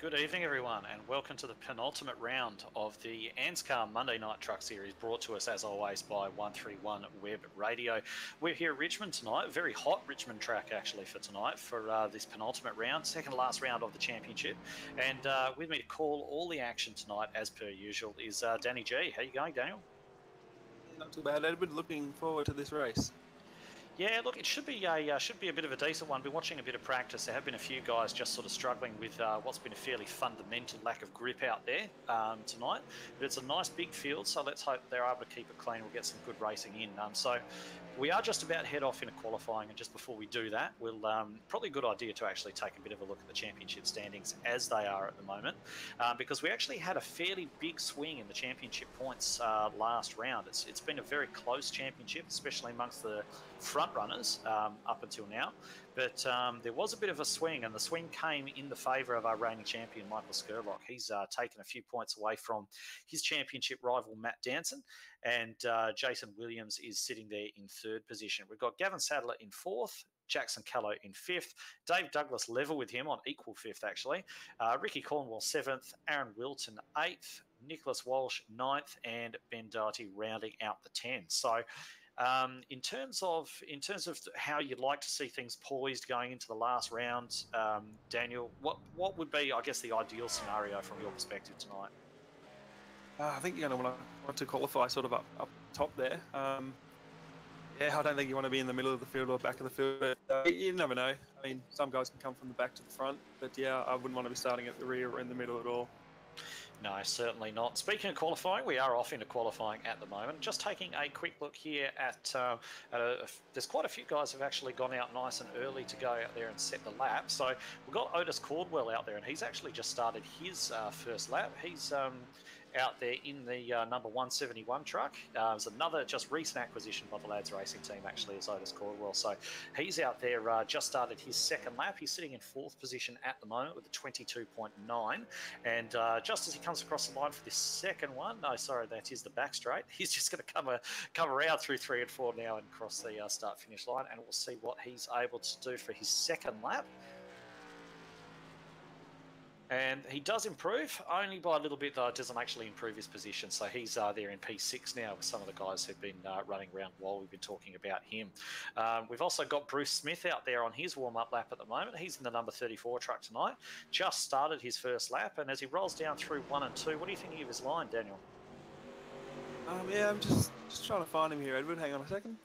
Good evening, everyone, and welcome to the penultimate round of the ANZCAR Monday Night Truck Series, brought to us, as always, by 131 Web Radio. We're here at Richmond tonight, a very hot Richmond track, actually, for tonight, for this penultimate round, second to last round of the championship. And with me to call all the action tonight, as per usual, is Danny G. How you going, Daniel? Yeah, not too bad, Edward. Looking forward to this race. Yeah, look, it should be a bit of a decent one. Been watching a bit of practice. There have been a few guys just sort of struggling with what's been a fairly fundamental lack of grip out there tonight. But it's a nice big field, so let's hope they're able to keep it clean. We'll get some good racing in. So we are just about to head off into qualifying, and just before we do that, we'll probably a good idea to actually take a bit of a look at the championship standings as they are at the moment, because we actually had a fairly big swing in the championship points last round. It's been a very close championship, especially amongst the front runners up until now, but there was a bit of a swing, and the swing came in the favour of our reigning champion Michael Skurlock. He's taken a few points away from his championship rival Matt Danson, and Jason Williams is sitting there in third position. We've got Gavin Sadler in fourth, Jackson Callow in fifth, Dave Douglas level with him on equal fifth actually, Ricky Cornwall seventh, Aaron Wilton eighth, Nicholas Walsh ninth, and Ben Doherty rounding out the 10. So in terms of how you'd like to see things poised going into the last round, Daniel, what would be, I guess, the ideal scenario from your perspective tonight? I think you're going to want to qualify sort of up top there. Yeah, I don't think you want to be in the middle of the field or back of the field. But, you never know. I mean, some guys can come from the back to the front, but yeah, I wouldn't want to be starting at the rear or in the middle at all. No, certainly not. Speaking of qualifying, we are off into qualifying at the moment. Just taking a quick look here at there's quite a few guys who've actually gone out nice and early to go out there and set the lap. So we've got Otis Caldwell out there, and he's actually just started his first lap. He's out there in the number 171 truck. It's another just recent acquisition by the Lads Racing team, actually, is Otis Caldwell. So he's out there, just started his second lap. He's sitting in fourth position at the moment with a 22.9. And just as he comes across the line for this second one, no, sorry, that is the back straight. He's just going to come around through 3 and 4 now and cross the start-finish line, and we'll see what he's able to do for his second lap. And he does improve, only by a little bit, though. It doesn't actually improve his position. So he's there in P6 now with some of the guys who've been running around while we've been talking about him. We've also got Bruce Smith out there on his warm-up lap at the moment. He's in the number 34 truck tonight. Just started his first lap, and as he rolls down through 1 and 2, what do you think of his line, Daniel? Yeah, I'm just trying to find him here, Edward. Hang on a second.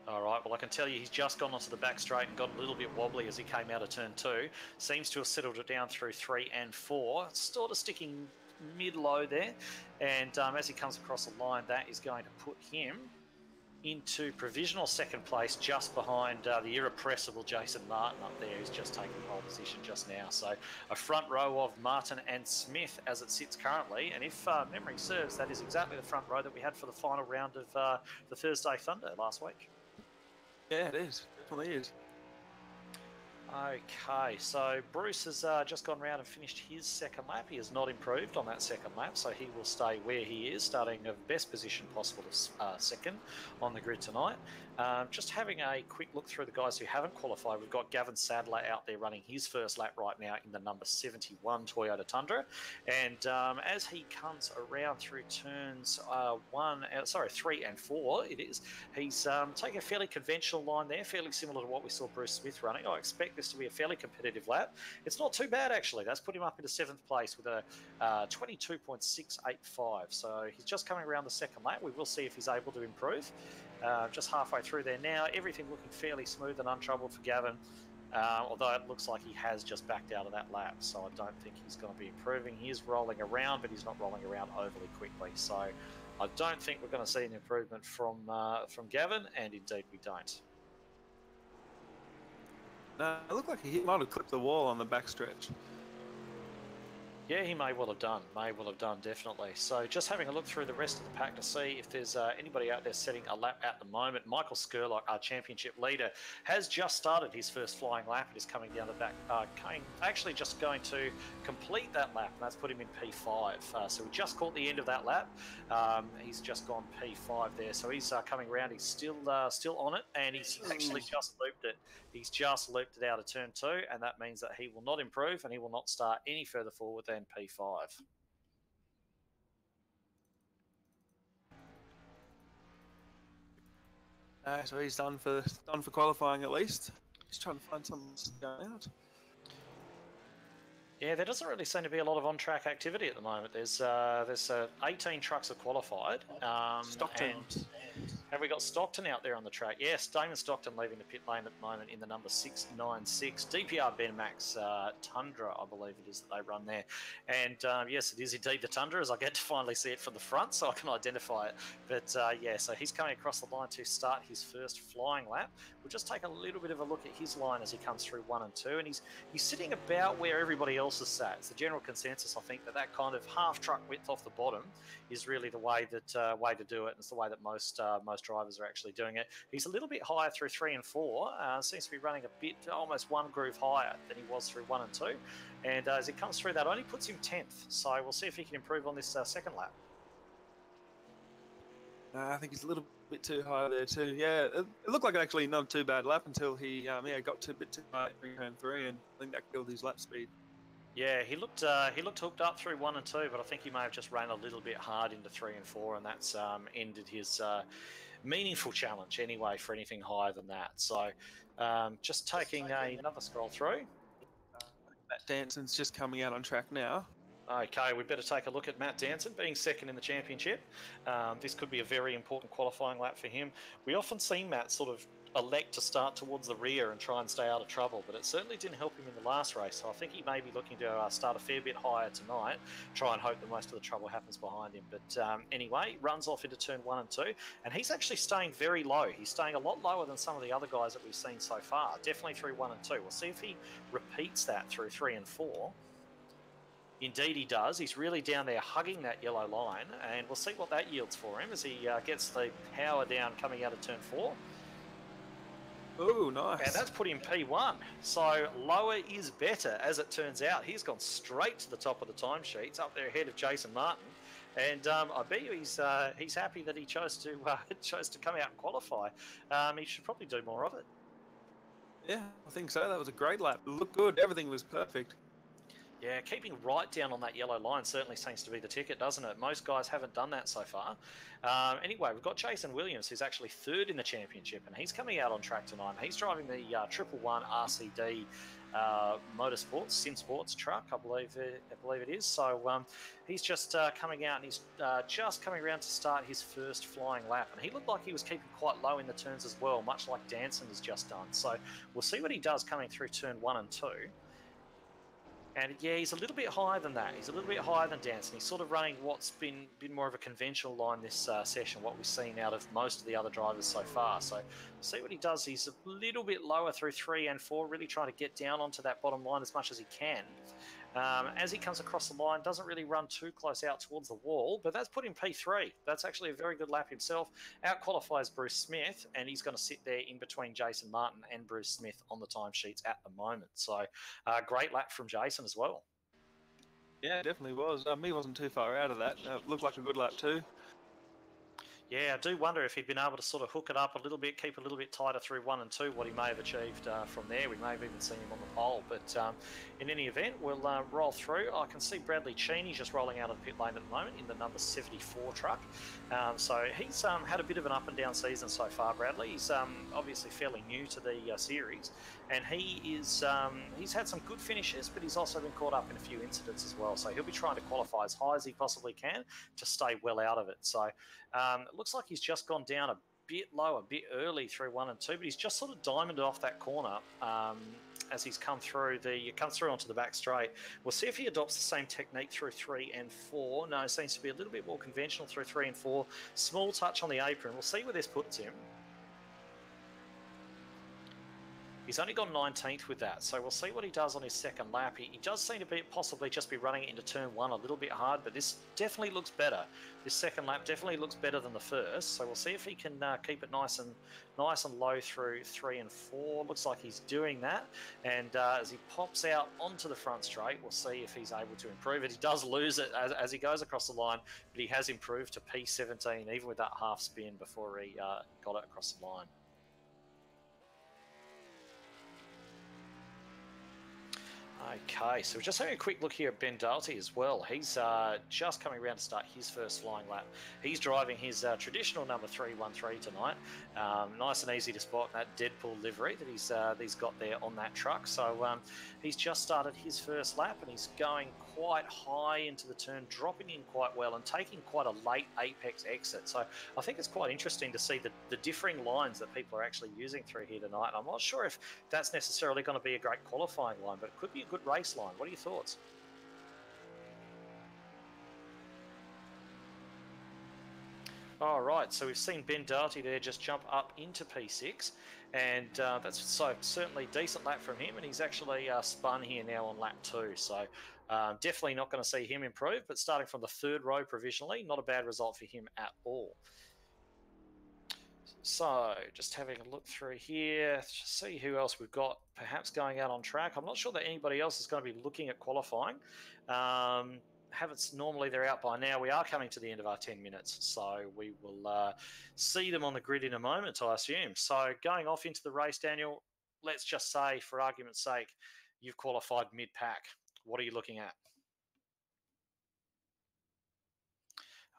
All right, well, I can tell you he's just gone onto the back straight and got a little bit wobbly as he came out of turn 2. Seems to have settled it down through 3 and 4. Sort of sticking mid-low there. And as he comes across the line, that is going to put him into provisional second place, just behind the irrepressible Jason Martin up there, who's just taken pole position just now. So a front row of Martin and Smith as it sits currently. And if memory serves, that is exactly the front row that we had for the final round of the Thursday Thunder last week. Yeah, it is. It definitely is. Okay, so Bruce has just gone round and finished his second lap. He has not improved on that second lap, so he will stay where he is, starting of best position possible to second on the grid tonight. Just having a quick look through the guys who haven't qualified. We've got Gavin Sadler out there running his first lap right now in the number 71 Toyota Tundra. And as he comes around through turns 3 and 4, it is, he's taking a fairly conventional line there, fairly similar to what we saw Bruce Smith running. I expect this to be a fairly competitive lap. It's not too bad, actually. That's put him up into 7th place with a 22.685. So he's just coming around the second lap. We will see if he's able to improve. Just halfway through there now. Everything looking fairly smooth and untroubled for Gavin, although it looks like he has just backed out of that lap. So I don't think he's going to be improving. He is rolling around, but he's not rolling around overly quickly. So I don't think we're going to see an improvement from Gavin, and indeed we don't. No, it looked like he might have clipped the wall on the backstretch. Yeah, he may well have done. May well have done, definitely. So just having a look through the rest of the pack to see if there's anybody out there setting a lap at the moment. Michael Skurlock, our championship leader, has just started his first flying lap. It is coming down the back, actually just going to complete that lap, and that's put him in P5. So we just caught the end of that lap. He's just gone P5 there. So he's coming around. He's still on it, and he's actually just looped it. He's just looped it out of turn 2, and that means that he will not improve and he will not start any further forward than P5. So he's done for qualifying at least. He's trying to find something going out. Yeah, there doesn't really seem to be a lot of on-track activity at the moment. There's 18 trucks have qualified. Stockton. Have we got Stockton out there on the track? Yes, Damon Stockton leaving the pit lane at the moment in the number 696. DPR Benmax Tundra, I believe it is that they run there. And yes, it is indeed the Tundra, as I get to finally see it from the front, so I can identify it. But yeah, so he's coming across the line to start his first flying lap. We'll just take a little bit of a look at his line as he comes through 1 and 2. And he's sitting about where everybody else is sat. It's the general consensus, I think, that kind of half truck width off the bottom is really the way that way to do it. And it's the way that most drivers are actually doing it. He's a little bit higher through 3 and 4. Seems to be running a bit, almost one groove higher than he was through 1 and 2. And as he comes through, that only puts him 10th. So we'll see if he can improve on this second lap. I think he's a little bit too high there too. Yeah, it looked like actually not too bad lap until he got a bit too high in turn 3, and I think that killed his lap speed. Yeah, he looked hooked up through 1 and 2, but I think he may have just ran a little bit hard into 3 and 4, and that's ended his meaningful challenge anyway for anything higher than that. So just taking another scroll through. Matt Danson's just coming out on track now. Okay, we better take a look at Matt Danson being second in the championship. This could be a very important qualifying lap for him. We often see Matt sort of elect to start towards the rear and try and stay out of trouble, but it certainly didn't help him in the last race. So I think he may be looking to start a fair bit higher tonight, try and hope that most of the trouble happens behind him. But anyway, runs off into turn 1 and 2, and he's actually staying very low. He's staying a lot lower than some of the other guys that we've seen so far, definitely through 1 and 2. We'll see if he repeats that through 3 and 4. Indeed he does. He's really down there hugging that yellow line, and we'll see what that yields for him as he gets the power down coming out of turn 4. Oh, nice. And that's put him P1. So lower is better, as it turns out. He's gone straight to the top of the timesheets, up there ahead of Jason Martin. And I bet you he's happy that he chose to come out and qualify. He should probably do more of it. Yeah, I think so. That was a great lap. It looked good. Everything was perfect. Yeah, keeping right down on that yellow line certainly seems to be the ticket, doesn't it? Most guys haven't done that so far. Anyway, we've got Jason Williams, who's actually third in the championship, and he's coming out on track tonight. He's driving the 111 RCD Motorsports, Sim Sports truck, I believe it is. So he's just coming out, and he's just coming around to start his first flying lap. And he looked like he was keeping quite low in the turns as well, much like Danson has just done. So we'll see what he does coming through turn 1 and 2. And yeah, he's a little bit higher than that. He's a little bit higher than Danson. He's sort of running what's been more of a conventional line this session, what we've seen out of most of the other drivers so far. So see what he does. He's a little bit lower through 3 and 4, really trying to get down onto that bottom line as much as he can. As he comes across the line, doesn't really run too close out towards the wall, but that's put him P3. That's actually a very good lap himself. Out qualifies Bruce Smith, and he's going to sit there in between Jason Martin and Bruce Smith on the timesheets at the moment. So great lap from Jason as well. Yeah, it definitely was. He wasn't too far out of that. Looked like a good lap too. Yeah, I do wonder if he'd been able to sort of hook it up a little bit, keep a little bit tighter through 1 and 2, what he may have achieved from there. We may have even seen him on the pole. But in any event, we'll roll through. I can see Bradley Cheney just rolling out of the pit lane at the moment in the number 74 truck. So he's had a bit of an up and down season so far, Bradley. He's obviously fairly new to the series. And he's had some good finishes, but he's also been caught up in a few incidents as well. So he'll be trying to qualify as high as he possibly can to stay well out of it. So it looks like he's just gone down a bit low, a bit early through 1 and 2, but he's just sort of diamonded off that corner as he's come through onto the back straight. We'll see if he adopts the same technique through 3 and 4. No, it seems to be a little bit more conventional through 3 and 4. Small touch on the apron. We'll see where this puts him. He's only gone 19th with that, so we'll see what he does on his second lap. He does seem to be possibly just be running it into turn 1 a little bit hard, but this definitely looks better. This second lap definitely looks better than the first, so we'll see if he can keep it nice and low through 3 and 4. Looks like he's doing that, and as he pops out onto the front straight, we'll see if he's able to improve it. He does lose it as he goes across the line, but he has improved to P17 even with that half spin before he got it across the line. Okay, so we're just having a quick look here at Ben Dalty as well. He's just coming around to start his first flying lap. He's driving his traditional number 313 tonight. Nice and easy to spot that Deadpool livery that he's got there on that truck. So he's just started his first lap and he's going quite high into the turn, dropping in quite well and taking quite a late apex exit. So I think it's quite interesting to see the differing lines that people are actually using through here tonight. I'm not sure if that's necessarily going to be a great qualifying line, but it could be a good race line. What are your thoughts? All right, so we've seen Ben Darty there just jump up into P6, and that's certainly a decent lap from him, and he's actually spun here now on lap 2, so definitely not going to see him improve, but starting from the 3rd row provisionally, not a bad result for him at all. So just having a look through here to see who else we've got perhaps going out on track. I'm not sure that anybody else is going to be looking at qualifying. Normally they're out by now. We are coming to the end of our 10 minutes, so we will see them on the grid in a moment, I assume. So going off into the race, Daniel, let's just say, for argument's sake, you've qualified mid-pack. What are you looking at?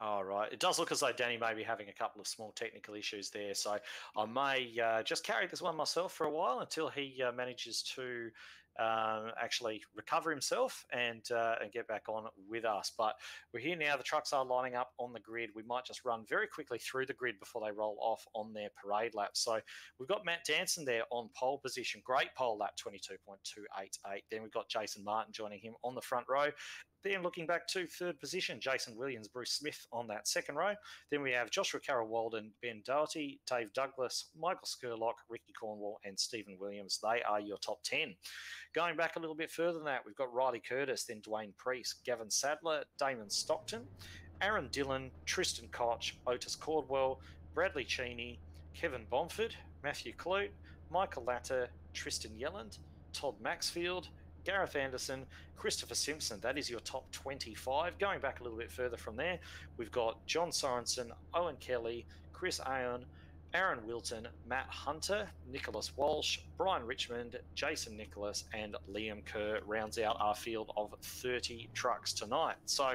All right. It does look as though Danny may be having a couple of small technical issues there, so I may just carry this one myself for a while until he manages to actually recover himself and get back on with us. But we're here now. The trucks are lining up on the grid. We might just run very quickly through the grid before they roll off on their parade lap. So we've got Matt Danson there on pole position. Great pole lap, 22.288. Then we've got Jason Martin joining him on the front row. Then looking back to 3rd position, Jason Williams, Bruce Smith on that 2nd row. Then we have Joshua Carroll Walden, Ben Doherty, Dave Douglas, Michael Skurlock, Ricky Cornwall, and Stephen Williams. They are your top 10. Going back a little bit further than that, we've got Riley Curtis, then Dwayne Priest, Gavin Sadler, Damon Stockton, Aaron Dillon, Tristan Koch, Otis Cordwell, Bradley Cheney, Kevin Bomford, Matthew Clute, Michael Latter, Tristan Yelland, Todd Maxfield, Gareth Anderson, Christopher Simpson. That is your top 25. Going back a little bit further from there, we've got John Sorensen, Owen Kelly, Chris Aon, Aaron Wilton, Matt Hunter, Nicholas Walsh, Brian Richmond, Jason Nicholas, and Liam Kerr rounds out our field of 30 trucks tonight. So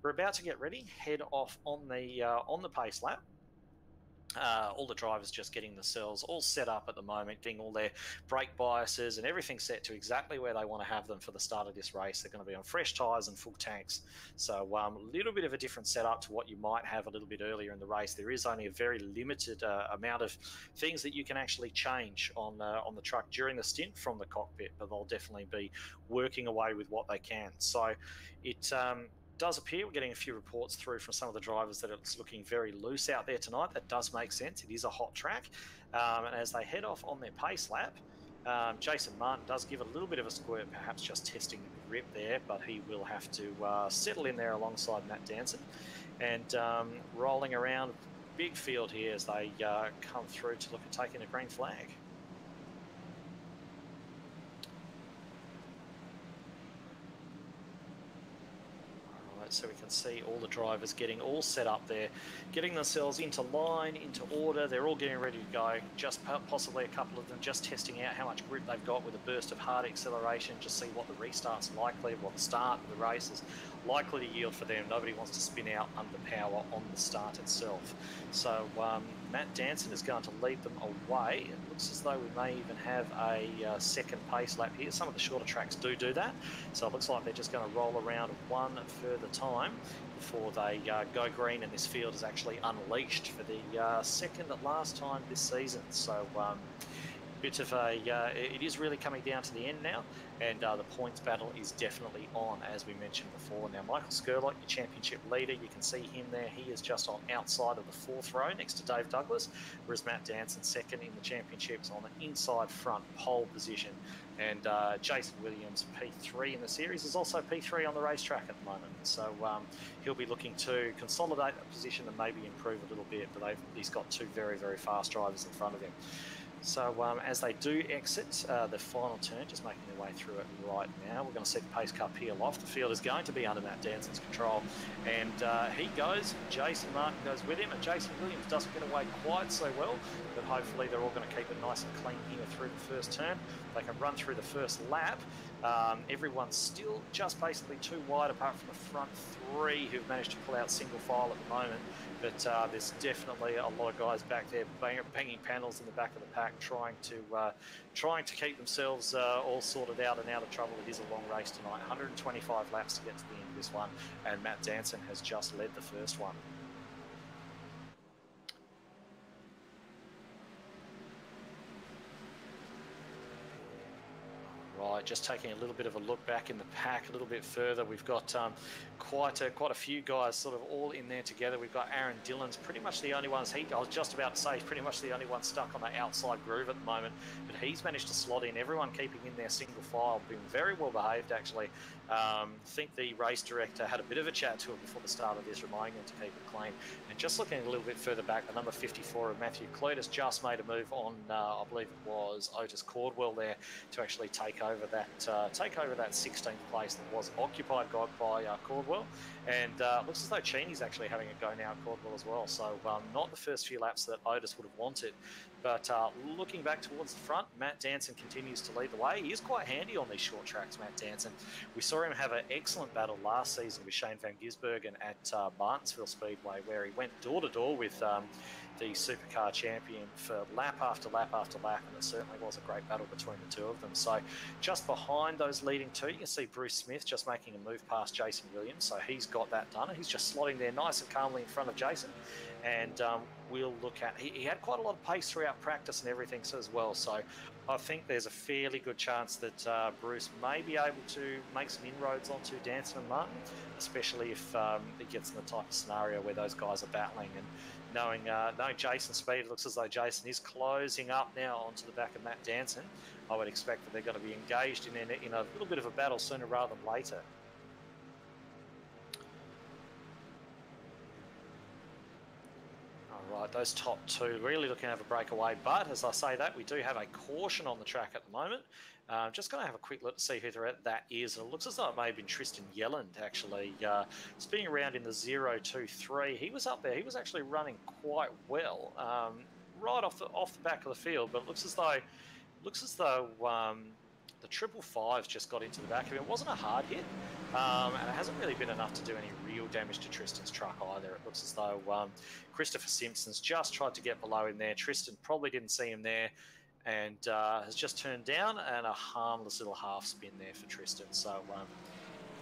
we're about to get ready, head off on the pace lap. All the drivers just getting themselves all set up at the moment, getting all their brake biases and everything set to exactly where they want to have them for the start of this race. They're going to be on fresh tyres and full tanks. So a little bit of a different setup to what you might have a little bit earlier in the race. There is only a very limited amount of things that you can actually change on the truck during the stint from the cockpit, but they'll definitely be working away with what they can. So it does appear we're getting a few reports through from some of the drivers that it's looking very loose out there tonight. That does make sense. It is a hot track. And as they head off on their pace lap, Jason Martin does give a little bit of a squirt, perhaps just testing the grip there, but he will have to settle in there alongside Matt Danson. And rolling around, big field here as they come through to look at taking a green flag. So we can see all the drivers getting all set up there, getting themselves into line, into order. They're all getting ready to go. Just possibly a couple of them just testing out how much grip they've got with a burst of hard acceleration, just see what the restart's likely, what the start of the race is likely to yield for them. Nobody wants to spin out under power on the start itself. So Matt Danson is going to lead them away. It looks as though we may even have a second pace lap here. Some of the shorter tracks do that. So it looks like they're just going to roll around one further time before they go green, and this field is actually unleashed for the second last time this season. So bit of a, it is really coming down to the end now, and the points battle is definitely on, as we mentioned before. Now, Michael Skurlock, your championship leader, you can see him there. He is just on outside of the 4th row next to Dave Douglas, whereas Matt Danson, second in the championships, on the inside front pole position. And Jason Williams, P3 in the series, is also P3 on the racetrack at the moment. So he'll be looking to consolidate that position and maybe improve a little bit, but he's got two very, very fast drivers in front of him. So as they do exit the final turn, just making their way through it right now, we're going to see the pace car peel off. The field is going to be under Matt Danson's control, and he goes, Jason Martin goes with him, and Jason Williams doesn't get away quite so well, but hopefully they're all going to keep it nice and clean here through the first turn. They can run through the first lap. Everyone's still just basically too wide apart from the front 3 who've managed to pull out single file at the moment. But there's definitely a lot of guys back there banging panels in the back of the pack, trying to keep themselves all sorted out and out of trouble. It is a long race tonight, 125 laps to get to the end of this one, and Matt Danson has just led the first one. Right, just taking a little bit of a look back in the pack a little bit further. We've got quite a few guys sort of all in there together. We've got Aaron Dillon's pretty much the only one. I was just about to say he's pretty much the only one stuck on the outside groove at the moment, but he's managed to slot in. Everyone keeping in their single file, been very well behaved actually. I think the race director had a bit of a chat to him before the start of this, reminding him to keep it clean. And just looking a little bit further back, the number 54 of Matthew Clotis just made a move on, I believe it was Otis Cordwell there, to actually take over that 16th place that was occupied by Cordwell. And looks as though Cheney's actually having a go now at Cordwell as well. So not the first few laps that Otis would have wanted. But looking back towards the front, Matt Danson continues to lead the way. He is quite handy on these short tracks, Matt Danson. We saw him have an excellent battle last season with Shane van Gisbergen at Martinsville Speedway, where he went door-to-door with the Supercar champion for lap after lap after lap, and it certainly was a great battle between the two of them. So just behind those leading two, you can see Bruce Smith just making a move past Jason Williams, so he's got that done, and he's just slotting there nice and calmly in front of Jason. And we'll look at, he had quite a lot of pace throughout practice and everything as well, so I think there's a fairly good chance that Bruce may be able to make some inroads onto Danson and Martin, especially if it gets in the type of scenario where those guys are battling. And knowing Jason's speed, it looks as though Jason is closing up now onto the back of Matt Danson. I would expect that they're going to be engaged in a little bit of a battle sooner rather than later. Right, those top two really looking to have a breakaway, but as I say that, we do have a caution on the track at the moment. Just going to have a quick look to see who that is, and it looks as though it may have been Tristan Yelland actually, spinning around in the 023. He was up there, he was actually running quite well, right off the back of the field, but it looks as though the 555's just got into the back of him. It wasn't a hard hit, and it hasn't really been enough to do any real damage to Tristan's truck either. It looks as though Christopher Simpson's just tried to get below him there. Tristan probably didn't see him there, and has just turned down, and a harmless little half spin there for Tristan. So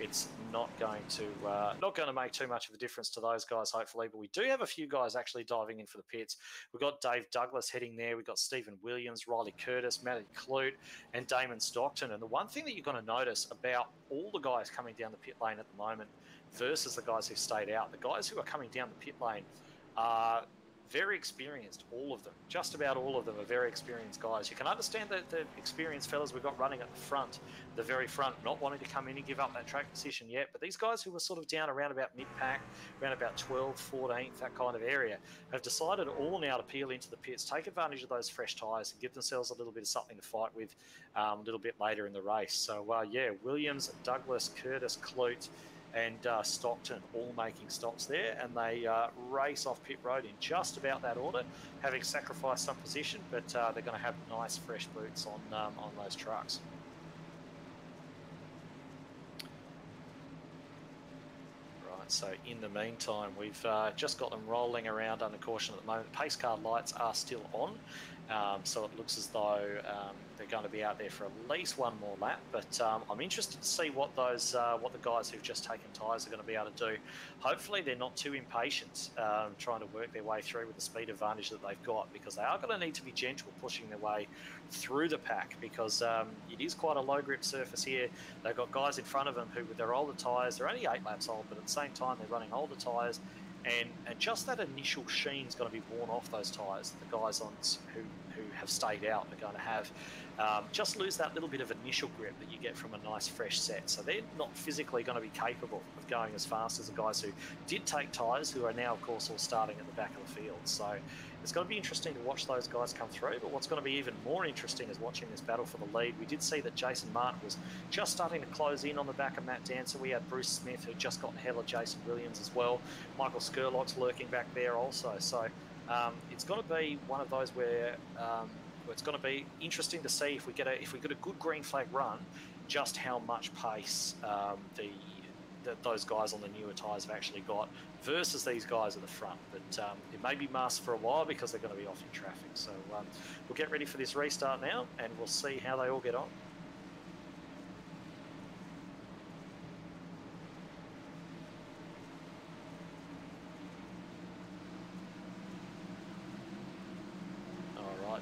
it's not going to make too much of a difference to those guys, hopefully. But we do have a few guys actually diving in for the pits. We've got Dave Douglas heading there. We've got Stephen Williams, Riley Curtis, Matty Clute, and Damon Stockton. And the one thing that you're going to notice about all the guys coming down the pit lane at the moment versus the guys who stayed out, the guys who are coming down the pit lane are very experienced, all of them. Just about all of them are very experienced guys. You can understand that the experienced fellas we've got running at the front, the very front, not wanting to come in and give up that track position yet, but these guys who were sort of down around about mid-pack, around about 12th, 14th, that kind of area, have decided all now to peel into the pits, take advantage of those fresh tyres and give themselves a little bit of something to fight with a little bit later in the race. So, yeah, Williams, Douglas, Curtis, Clute, and Stockton all making stops there, and they race off pit road in just about that order, having sacrificed some position, but they're going to have nice fresh boots on those trucks. Right, so in the meantime, we've just got them rolling around under caution at the moment. Pace car lights are still on, so it looks as though they're going to be out there for at least one more lap. But I'm interested to see what the guys who've just taken tyres are going to be able to do. Hopefully they're not too impatient trying to work their way through with the speed advantage that they've got, because they are going to need to be gentle pushing their way through the pack, because it is quite a low grip surface here. They've got guys in front of them who, with their older tyres, they're only 8 laps old, but at the same time they're running older tyres, and just that initial sheen's going to be worn off those tyres. The guys who have stayed out are going to have just lose that little bit of initial grip that you get from a nice fresh set. So they're not physically going to be capable of going as fast as the guys who did take tyres, who are now, of course, all starting at the back of the field. So it's going to be interesting to watch those guys come through. But what's going to be even more interesting is watching this battle for the lead. We did see that Jason Martin was just starting to close in on the back of Matt Dancer. We had Bruce Smith, who just got ahead of Jason Williams as well. Michael Skurlock's lurking back there also. So it's going to be one of those where it's going to be interesting to see if we get a good green flag run, just how much pace those guys on the newer tyres have actually got versus these guys at the front. But it may be masked for a while because they're going to be off in traffic. So we'll get ready for this restart now, and we'll see how they all get on.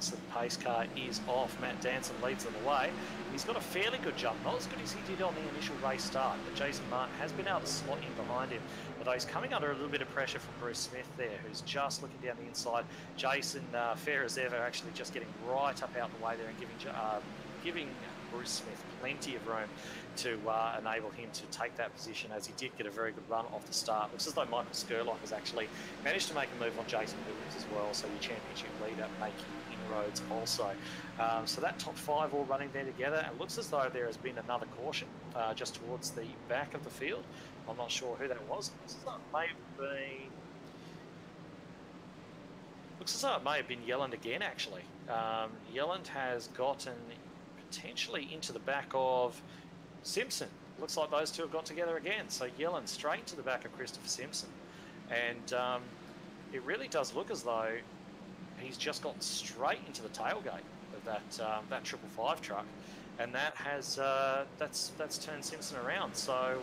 So the pace car is off. Matt Danson leads them away. He's got a fairly good jump, not as good as he did on the initial race start, but Jason Martin has been able to slot in behind him, although he's coming under a little bit of pressure from Bruce Smith there, who's just looking down the inside. Jason, fair as ever, actually just getting right up out the way there and giving Bruce Smith plenty of room to enable him to take that position, as he did get a very good run off the start. Looks as though Michael Skurlock has actually managed to make a move on Jason Williams as well, so your championship leader making inroads also. So that top 5 all running there together, and looks as though there has been another caution just towards the back of the field. I'm not sure who that was. Looks as though it may have been Yelland again, actually. Yelland has gotten potentially into the back of Simpson. Looks like those two have got together again. So Yelland straight to the back of Christopher Simpson. And it really does look as though he's just gotten straight into the tailgate of that 555 truck, and that has that's turned Simpson around. So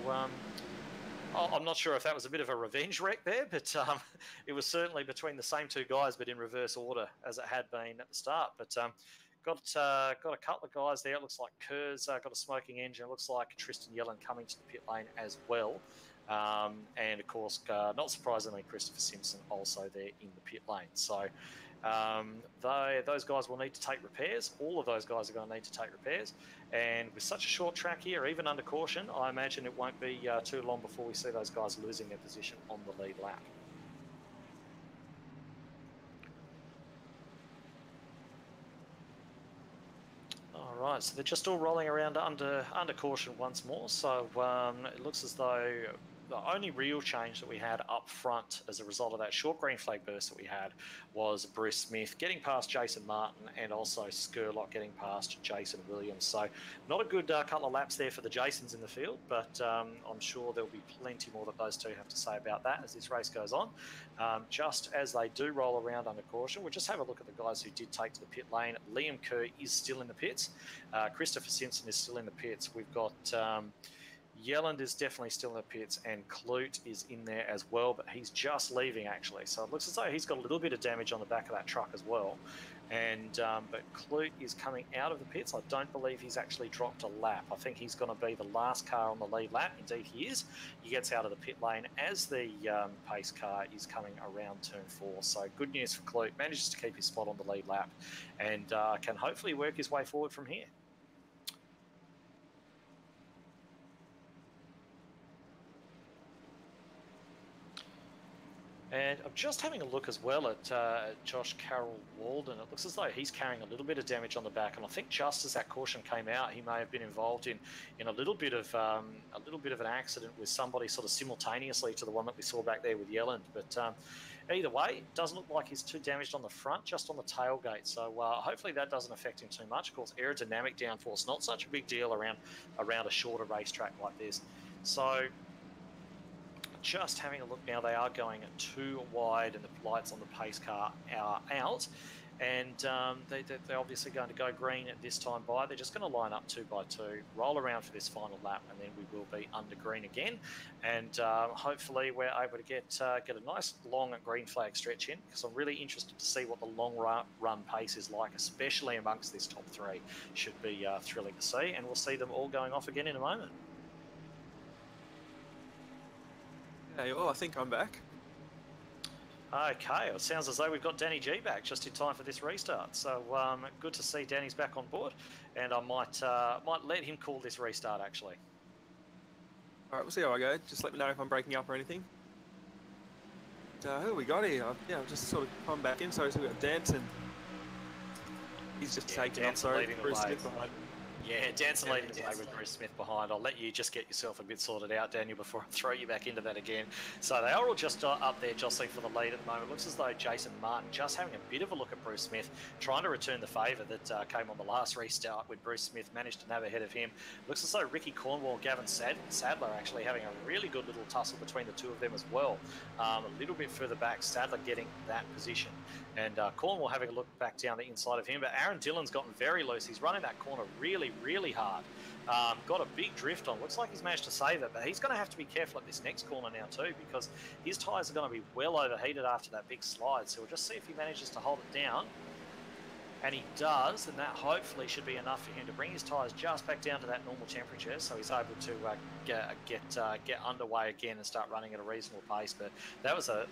I'm not sure if that was a bit of a revenge wreck there, but it was certainly between the same two guys, but in reverse order as it had been at the start. But got a couple of guys there. It looks like Kerr's got a smoking engine. It looks like Tristan Yellen coming to the pit lane as well. And of course, not surprisingly, Christopher Simpson also there in the pit lane. So those guys will need to take repairs. All of those guys are going to need to take repairs. And with such a short track here, even under caution, I imagine it won't be too long before we see those guys losing their position on the lead lap. All right, so they're just all rolling around under caution once more. So it looks as though the only real change that we had up front as a result of that short green flag burst that we had was Bruce Smith getting past Jason Martin, and also Skurlock getting past Jason Williams. So not a good couple of laps there for the Jasons in the field, but I'm sure there'll be plenty more that those two have to say about that as this race goes on. Just as they do roll around under caution, we'll just have a look at the guys who did take to the pit lane. Liam Kerr is still in the pits. Christopher Simpson is still in the pits. We've got Yelland is definitely still in the pits, and Clute is in there as well, but he's just leaving actually. So it looks as though he's got a little bit of damage on the back of that truck as well. And but Clute is coming out of the pits. I don't believe he's actually dropped a lap. I think he's going to be the last car on the lead lap. Indeed he is. He gets out of the pit lane as the pace car is coming around turn 4. So good news for Clute. Manages to keep his spot on the lead lap, and can hopefully work his way forward from here. And I'm just having a look as well at Josh Carroll Walden. It looks as though he's carrying a little bit of damage on the back, and I think just as that caution came out, he may have been involved in a little bit of an accident with somebody sort of simultaneously to the one that we saw back there with Yelland. But either way, it doesn't look like he's too damaged on the front, just on the tailgate. So hopefully that doesn't affect him too much. Of course, aerodynamic downforce, not such a big deal around a shorter racetrack like this. So just having a look now, they are going 2 wide, and the lights on the pace car are out. and they're obviously going to go green at this time by. They're just going to line up 2 by 2, roll around for this final lap, and then we will be under green again. And hopefully we're able to get a nice long green flag stretch in, because I'm really interested to see what the long run pace is like, especially amongst this top 3. Should be thrilling to see, and we'll see them all going off again in a moment. Hey, well, I think I'm back. Okay, it sounds as though we've got Danny G back just in time for this restart. So good to see Danny's back on board, and I might let him call this restart actually. All right, we'll see how I go. Just let me know if I'm breaking up or anything. Who we got here? I've just sort of come back in. So we've got Danson. He's just taking off. Sorry, Bruce Smith behind. Yeah, Danson leading the way with Bruce Smith behind. I'll let you just get yourself a bit sorted out, Daniel, before I throw you back into that again. So they are all just up there jostling for the lead at the moment. It looks as though Jason Martin just having a bit of a look at Bruce Smith, trying to return the favour that came on the last restart when Bruce Smith managed to nab ahead of him. Looks as though Ricky Cornwall and Gavin Sadler actually having a really good little tussle between the two of them as well. A little bit further back, Sadler getting that position. And Cornwall having a look back down the inside of him. But Aaron Dillon's gotten very loose. He's running that corner really, really hard. Got a big drift on. Looks like he's managed to save it, but he's going to have to be careful at this next corner now too, because his tyres are going to be well overheated after that big slide. So we'll just see if he manages to hold it down. And he does, and that hopefully should be enough for him to bring his tyres just back down to that normal temperature, so he's able to get underway again and start running at a reasonable pace. But that was a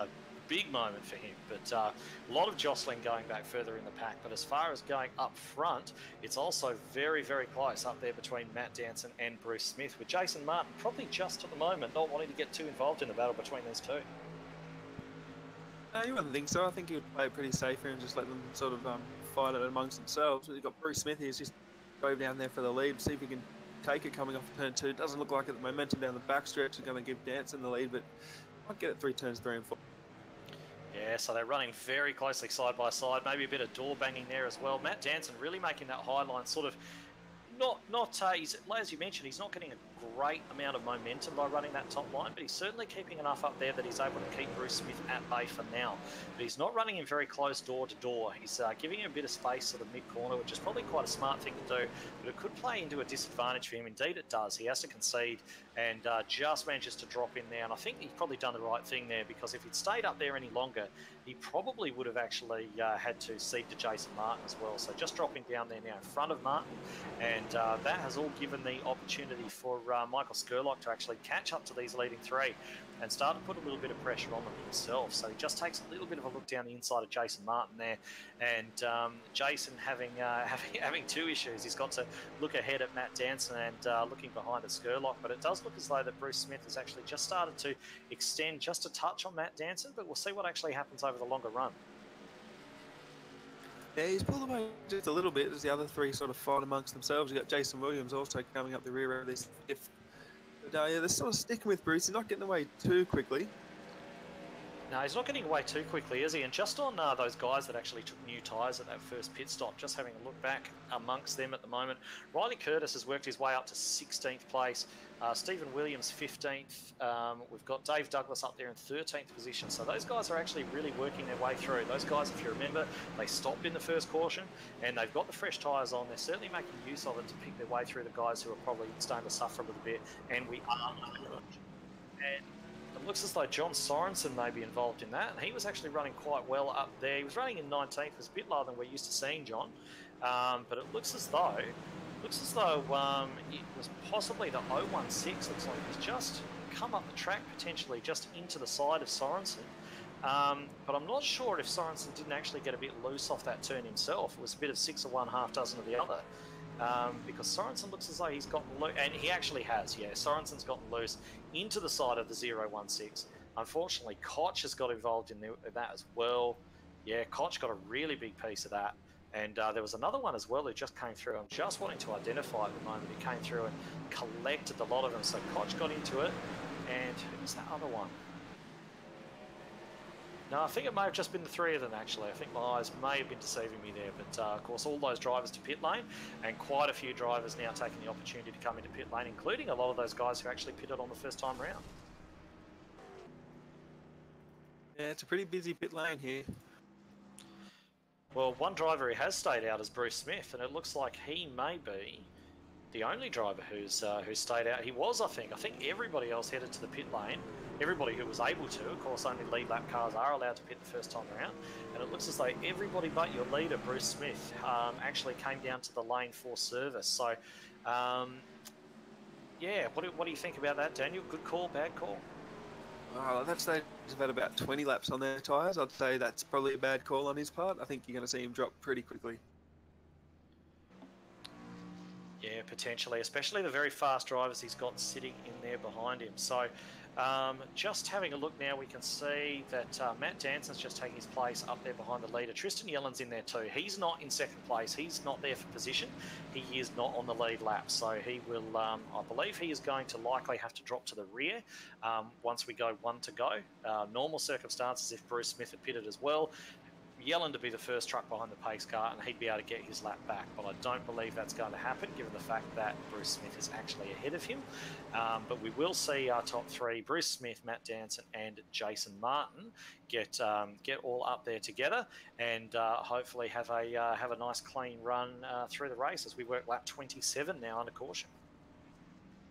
big moment for him. But a lot of jostling going back further in the pack. But as far as going up front, it's also very, very close up there between Matt Danson and Bruce Smith, with Jason Martin probably just at the moment not wanting to get too involved in the battle between these two. No, you wouldn't think so. I think he would play it pretty safe here and just let them sort of fight it amongst themselves. You've got Bruce Smith, he's just drove down there for the lead, see if he can take it coming off turn 2. It doesn't look like it. The momentum down the backstretch is going to give Danson the lead, but might get it through turns 3 and 4. Yeah, so they're running very closely side by side. Maybe a bit of door banging there as well. Matt Danson really making that high line sort of he's, as you mentioned, he's not getting a great amount of momentum by running that top line, but he's certainly keeping enough up there that he's able to keep Bruce Smith at bay for now. But he's not running him very close door to door. He's giving him a bit of space to the mid-corner, which is probably quite a smart thing to do, but it could play into a disadvantage for him. Indeed it does. He has to concede and just manages to drop in there, and I think he's probably done the right thing there, because if he'd stayed up there any longer, he probably would have actually had to cede to Jason Martin as well. So just dropping down there now in front of Martin, and that has all given the opportunity for Michael Skurlock to actually catch up to these leading 3 and start to put a little bit of pressure on them himself. So he just takes a little bit of a look down the inside of Jason Martin there, and Jason having 2 issues. He's got to look ahead at Matt Danson and looking behind at Skurlock, but it does look as though that Bruce Smith has actually just started to extend just a touch on Matt Danson, but we'll see what actually happens over the longer run. Yeah, he's pulled away just a little bit as the other 3 sort of fight amongst themselves. You've got Jason Williams also coming up the rear of this. But yeah, they're sort of sticking with Bruce. He's not getting away too quickly. No, he's not getting away too quickly, is he? And just on those guys that actually took new tyres at that first pit stop, just having a look back amongst them at the moment, Riley Curtis has worked his way up to 16th place. Stephen Williams, 15th. We've got Dave Douglas up there in 13th position. So those guys are actually really working their way through. Those guys, if you remember, they stopped in the first caution and they've got the fresh tyres on. They're certainly making use of it to pick their way through the guys who are probably starting to suffer a little bit. And we are. And it looks as though John Sorensen may be involved in that. And he was actually running quite well up there. He was running in 19th. It was a bit lower than we're used to seeing John. But it looks as though it was possibly the 016. Looks like he's just come up the track potentially just into the side of Sorensen. But I'm not sure if Sorensen didn't actually get a bit loose off that turn himself. It was a bit of 6 of one, half dozen of the other. Because Sorensen looks as though he's gotten loose, and he actually has, yeah. Sorensen's gotten loose into the side of the 016. Unfortunately, Koch has got involved in that as well. Yeah, Koch got a really big piece of that. And there was another one as well who just came through. I'm just wanting to identify at the moment. He came through and collected a lot of them. So Koch got into it. And who's that other one? No, I think it may have just been the 3 of them, actually. I think my eyes may have been deceiving me there. But, of course, all those drivers to pit lane, and quite a few drivers now taking the opportunity to come into pit lane, including a lot of those guys who actually pitted on the first time round. Yeah, it's a pretty busy pit lane here. Well, one driver who has stayed out is Bruce Smith, and it looks like he may be the only driver who's stayed out. He was, I think. I think everybody else headed to the pit lane. Everybody who was able to. Of course, only lead lap cars are allowed to pit the first time around. And it looks as though everybody but your leader, Bruce Smith, actually came down to the lane for service. So, yeah, what do you think about that, Daniel? Good call, bad call? At that stage, he's had about 20 laps on their tyres. I'd say that's probably a bad call on his part. I think you're going to see him drop pretty quickly. Yeah, potentially, especially the very fast drivers he's got sitting in there behind him. So just having a look now, we can see that Matt Danson's just taking his place up there behind the leader. Tristan Yellen's in there too. He's not in second place. He's not there for position. He is not on the lead lap. So he will, I believe he is going to likely have to drop to the rear once we go one to go. Normal circumstances, if Bruce Smith had pitted as well, Yellen to be the first truck behind the pace car and he'd be able to get his lap back, but I don't believe that's going to happen given the fact that Bruce Smith is actually ahead of him. But we will see our top three, Bruce Smith, Matt Danson and Jason Martin, get all up there together and hopefully have a nice clean run through the race as we work lap 27 now under caution.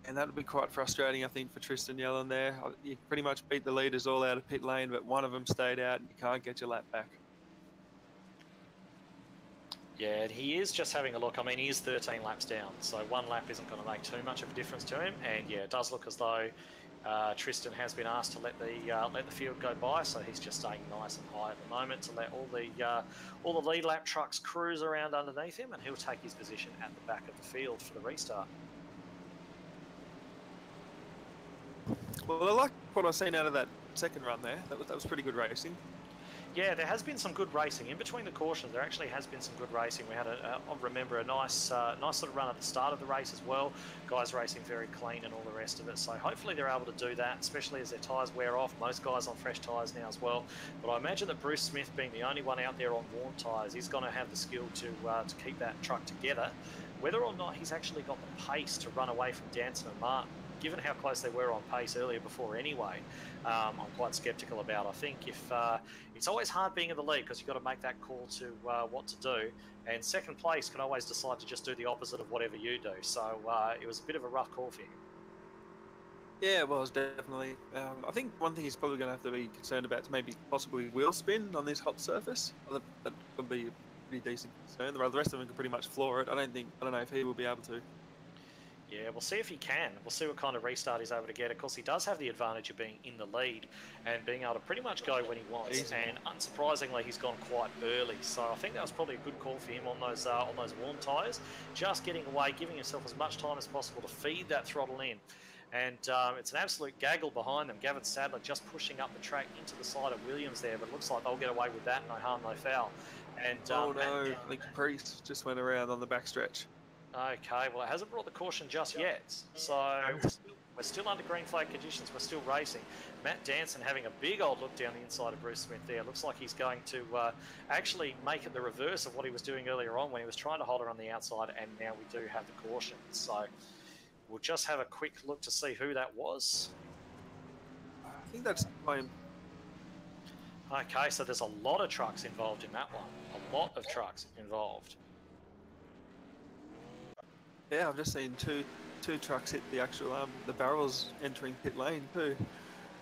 And that would be quite frustrating, I think, for Tristan Yellen there. You pretty much beat the leaders all out of pit lane, but one of them stayed out and you can't get your lap back. Yeah, and he is just having a look. I mean, he is 13 laps down, so one lap isn't going to make too much of a difference to him. And yeah, it does look as though Tristan has been asked to let the field go by, so he's just staying nice and high at the moment to let all the lead lap trucks cruise around underneath him, and he'll take his position at the back of the field for the restart. Well, I like what I've seen out of that second run there. That was pretty good racing. Yeah, there has been some good racing in between the cautions. There actually has been some good racing. We had I remember a nice sort of run at the start of the race as well. Guys racing very clean and all the rest of it. So hopefully they're able to do that, especially as their tyres wear off. Most guys on fresh tyres now as well. But I imagine that Bruce Smith, being the only one out there on warm tyres, he's going to have the skill to keep that truck together. Whether or not he's actually got the pace to run away from Danson and Martin, given how close they were on pace earlier before anyway, I'm quite sceptical about. I think if it's always hard being in the lead because you've got to make that call to what to do, and second place can always decide to just do the opposite of whatever you do. So it was a bit of a rough call for him. Yeah, it was definitely. I think one thing he's probably going to have to be concerned about is maybe possibly wheel spin on this hot surface. That would be a pretty decent concern. The rest of them can pretty much floor it. I don't know if he will be able to. Yeah, we'll see if he can. We'll see what kind of restart he's able to get. Of course, he does have the advantage of being in the lead and being able to pretty much go when he wants. Easy. And unsurprisingly, he's gone quite early. So I think that was probably a good call for him on those warm tyres. Just getting away, giving himself as much time as possible to feed that throttle in. And it's an absolute gaggle behind them. Gavin Sadler just pushing up the track into the side of Williams there, but it looks like they'll get away with that. No harm, no foul. And no, I think Priest just went around on the backstretch. Okay, well, it hasn't brought the caution just yet. So we're still under green flag conditions. We're still racing. Matt Danson having a big old look down the inside of Bruce Smith there. Looks like he's going to actually make it the reverse of what he was doing earlier on when he was trying to hold her on the outside, and now we do have the caution. So we'll just have a quick look to see who that was. I think that's fine. Okay, so there's a lot of trucks involved in that one. A lot of trucks involved. Yeah, I've just seen two trucks hit the actual the barrels entering pit lane too.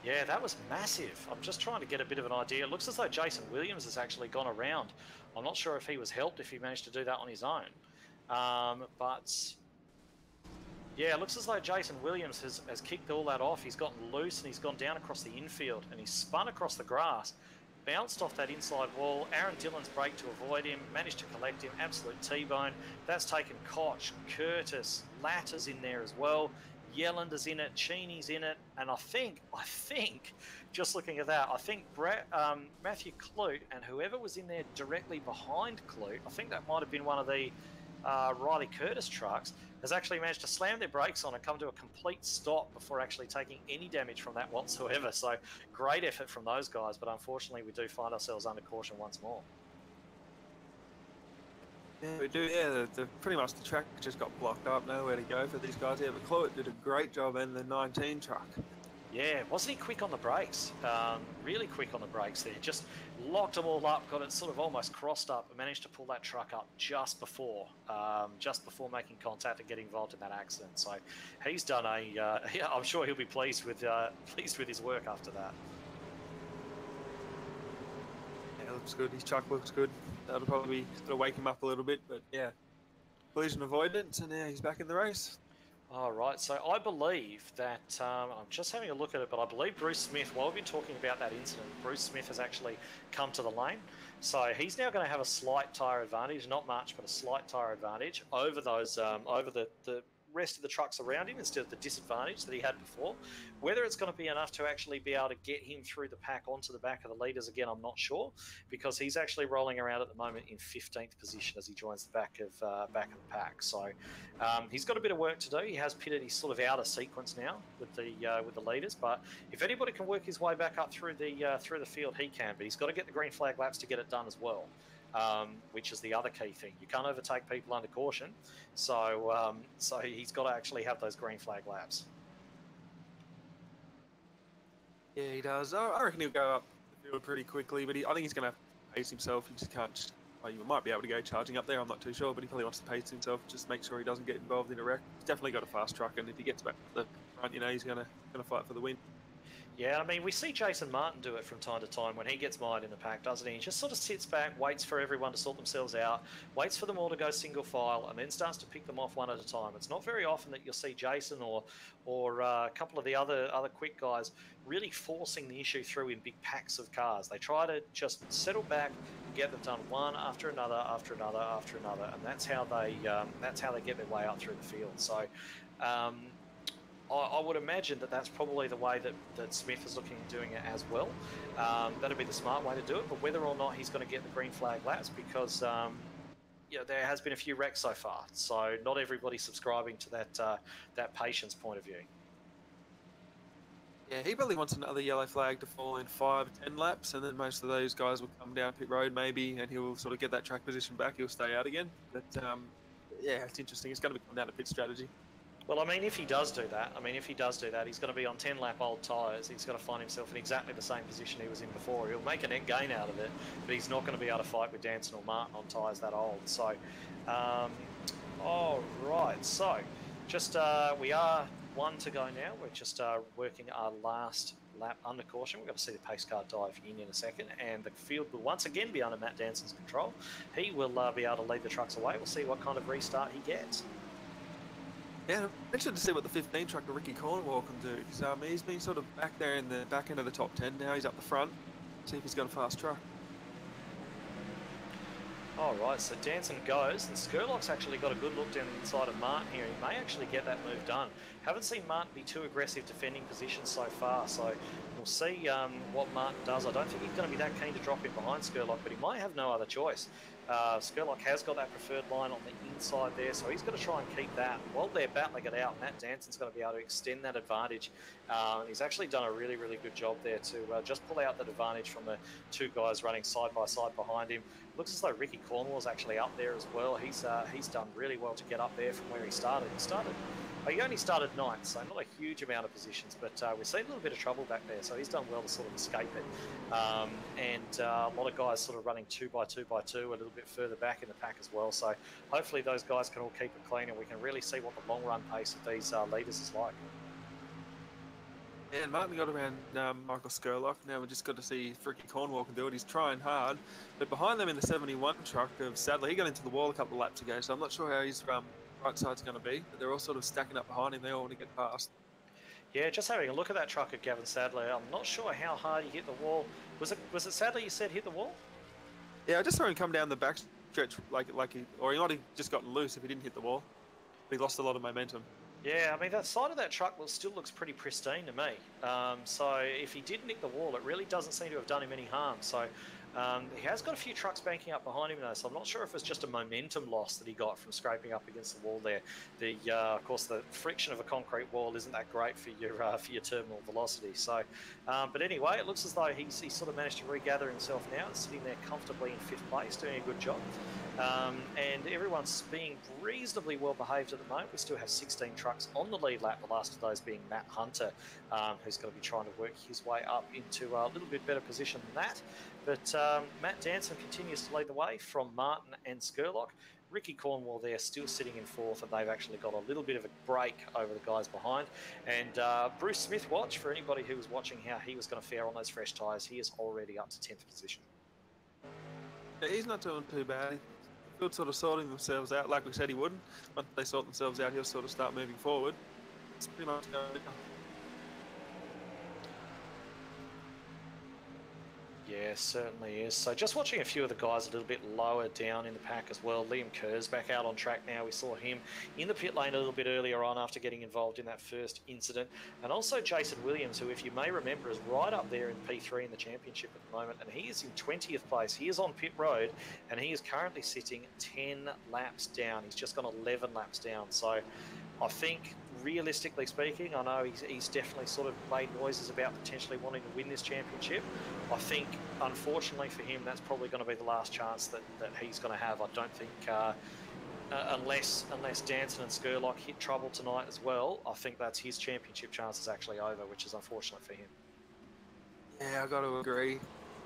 Yeah, that was massive. I'm just trying to get a bit of an idea. It looks as though Jason Williams has actually gone around. I'm not sure if he was helped, if he managed to do that on his own. But yeah, it looks as though Jason Williams has kicked all that off. He's gotten loose and he's gone down across the infield and he's spun across the grass, bounced off that inside wall. Aaron Dillon's braked to avoid him, managed to collect him, absolute T-bone. That's taken Koch, Curtis, Latter's in there as well. Yellender's in it, Cheney's in it, and I think, just looking at that, I think Matthew Clute and whoever was in there directly behind Clute, I think that might have been one of the Riley Curtis trucks, has actually managed to slam their brakes on and come to a complete stop before actually taking any damage from that whatsoever. So great effort from those guys, but unfortunately we do find ourselves under caution once more. Yeah, we do. Yeah, pretty much the track just got blocked up, nowhere to go for these guys. Yeah, but Clute did a great job in the 19 truck. Yeah, wasn't he quick on the brakes? Really quick on the brakes there. Just locked them all up, got it sort of almost crossed up, and managed to pull that truck up just before making contact and getting involved in that accident. So he's done a. Yeah, I'm sure he'll be pleased with his work after that. Yeah, looks good. His truck looks good. That'll probably sort of wake him up a little bit, but yeah, collision avoidance, and now he's back in the race. All right, so I believe that I'm just having a look at it, but I believe Bruce Smith, while we've been talking about that incident, Bruce Smith has actually come to the lane. So he's now going to have a slight tyre advantage, not much, but a slight tyre advantage over those over the rest of the trucks around him instead of the disadvantage that he had before. Whether it's going to be enough to actually be able to get him through the pack onto the back of the leaders again, I'm not sure, because he's actually rolling around at the moment in 15th position as he joins the back of the pack. So he's got a bit of work to do. He has pitted his sort of outer sequence now with the leaders, but if anybody can work his way back up through the field, he can. But he's got to get the green flag laps to get it done as well. Which is the other key thing. You can't overtake people under caution, so he's got to actually have those green flag laps. Yeah, he does. I reckon he'll go up the field pretty quickly, but I think he's going to pace himself. He just can't. Well, you might be able to go charging up there. I'm not too sure, but he probably wants to pace himself, just make sure he doesn't get involved in a wreck. He's definitely got a fast truck, and if he gets back to the front, he's going to fight for the win. Yeah, I mean, we see Jason Martin do it from time to time when he gets mired in the pack, doesn't he? He just sort of sits back, waits for everyone to sort themselves out, waits for them all to go single file, and then starts to pick them off one at a time. It's not very often that you'll see Jason or a couple of the other quick guys really forcing the issue through in big packs of cars. They try to just settle back and get them done one after another, after another, after another, and that's how they get their way out through the field. So. I would imagine that that's probably the way that Smith is looking at doing it as well. That'd be the smart way to do it, but whether or not he's going to get the green flag laps, because there has been a few wrecks so far, so not everybody's subscribing to that patience point of view. Yeah, he probably wants another yellow flag to fall in 5 or 10 laps, and then most of those guys will come down pit road maybe, and he'll sort of get that track position back. He'll stay out again. But yeah, it's interesting. It's going to come down to pit strategy. Well, I mean, if he does do that, he's going to be on 10-lap old tyres. He's going to find himself in exactly the same position he was in before. He'll make a net gain out of it, but he's not going to be able to fight with Danson or Martin on tyres that old. So, all right. So, just we are 1 to go now. We're just working our last lap under caution. We're going to see the pace car dive in a second, and the field will once again be under Matt Danson's control. He will be able to lead the trucks away. We'll see what kind of restart he gets. Yeah, I'm interested to see what the 15 trucker Ricky Cornwall can do, because he's been sort of back there in the back end of the top 10. Now he's up the front. See if he's got a fast truck. All right, so Danson goes, and Skurlock's actually got a good look down the inside of Martin here. He may actually get that move done. Haven't seen Martin be too aggressive defending positions so far, so we'll see what Martin does. I don't think he's going to be that keen to drop in behind Skurlock, but he might have no other choice. Skurlock has got that preferred line on the inside there, so he's got to try and keep that. While they're battling it out, Matt Danson's going to be able to extend that advantage. He's actually done a really, really good job there to just pull out that advantage from the 2 guys running side by side behind him. Looks as though Ricky Cornwall's actually up there as well. He's done really well to get up there from where he started. He only started 9th, so not a huge amount of positions, but we've seen a little bit of trouble back there, so he's done well to sort of escape it. And a lot of guys sort of running 2 by 2 by 2 a little bit further back in the pack as well. So hopefully those guys can all keep it clean, and we can really see what the long run pace of these leaders is like. Yeah, and Martin got around Michael Skurlock. Now we've just got to see if Ricky Cornwall can do it. He's trying hard, but behind them in the 71 truck of Sadler, he got into the wall a couple of laps ago, so I'm not sure how his right side's going to be, but they're all sort of stacking up behind him. They all want to get past. Yeah, just having a look at that truck of Gavin Sadler, I'm not sure how hard he hit the wall. Was it Sadler you said hit the wall? Yeah, I just saw him come down the back stretch or he might have just gotten loose if he didn't hit the wall. But he lost a lot of momentum. Yeah, I mean, that side of that truck still looks pretty pristine to me. So if he did nick the wall, it really doesn't seem to have done him any harm. So he has got a few trucks banking up behind him though, so I'm not sure if it's just a momentum loss that he got from scraping up against the wall there. Of course, the friction of a concrete wall isn't that great for your terminal velocity. So, but anyway, it looks as though he's sort of managed to regather himself now, sitting there comfortably in 5th place, doing a good job. And everyone's being reasonably well behaved at the moment. We still have 16 trucks on the lead lap, the last of those being Matt Hunter, who's going to be trying to work his way up into a little bit better position than that. But Matt Danson continues to lead the way from Martin and Skurlock. Ricky Cornwall there still sitting in fourth, and they've actually got a little bit of a break over the guys behind. And Bruce Smith watch, for anybody who was watching how he was going to fare on those fresh tyres, he is already up to 10th position. Yeah, he's not doing too bad. The field sort of sorting themselves out, like we said he would. Once they sort themselves out, he'll sort of start moving forward. It's pretty much going now. Yeah, certainly is. So just watching a few of the guys a little bit lower down in the pack as well. Liam Kerr's back out on track now. We saw him in the pit lane a little bit earlier on after getting involved in that first incident. And also Jason Williams, who, if you may remember, is right up there in P3 in the championship at the moment. And he is in 20th place. He is on pit road, and he is currently sitting 10 laps down. He's just gone 11 laps down. So I think, realistically speaking, I know he's definitely sort of made noises about potentially wanting to win this championship. I think, unfortunately for him, that's probably going to be the last chance that he's going to have. I don't think, unless Danson and Skurlock hit trouble tonight as well, I think that's his championship chance is actually over, which is unfortunate for him. Yeah, I got to agree.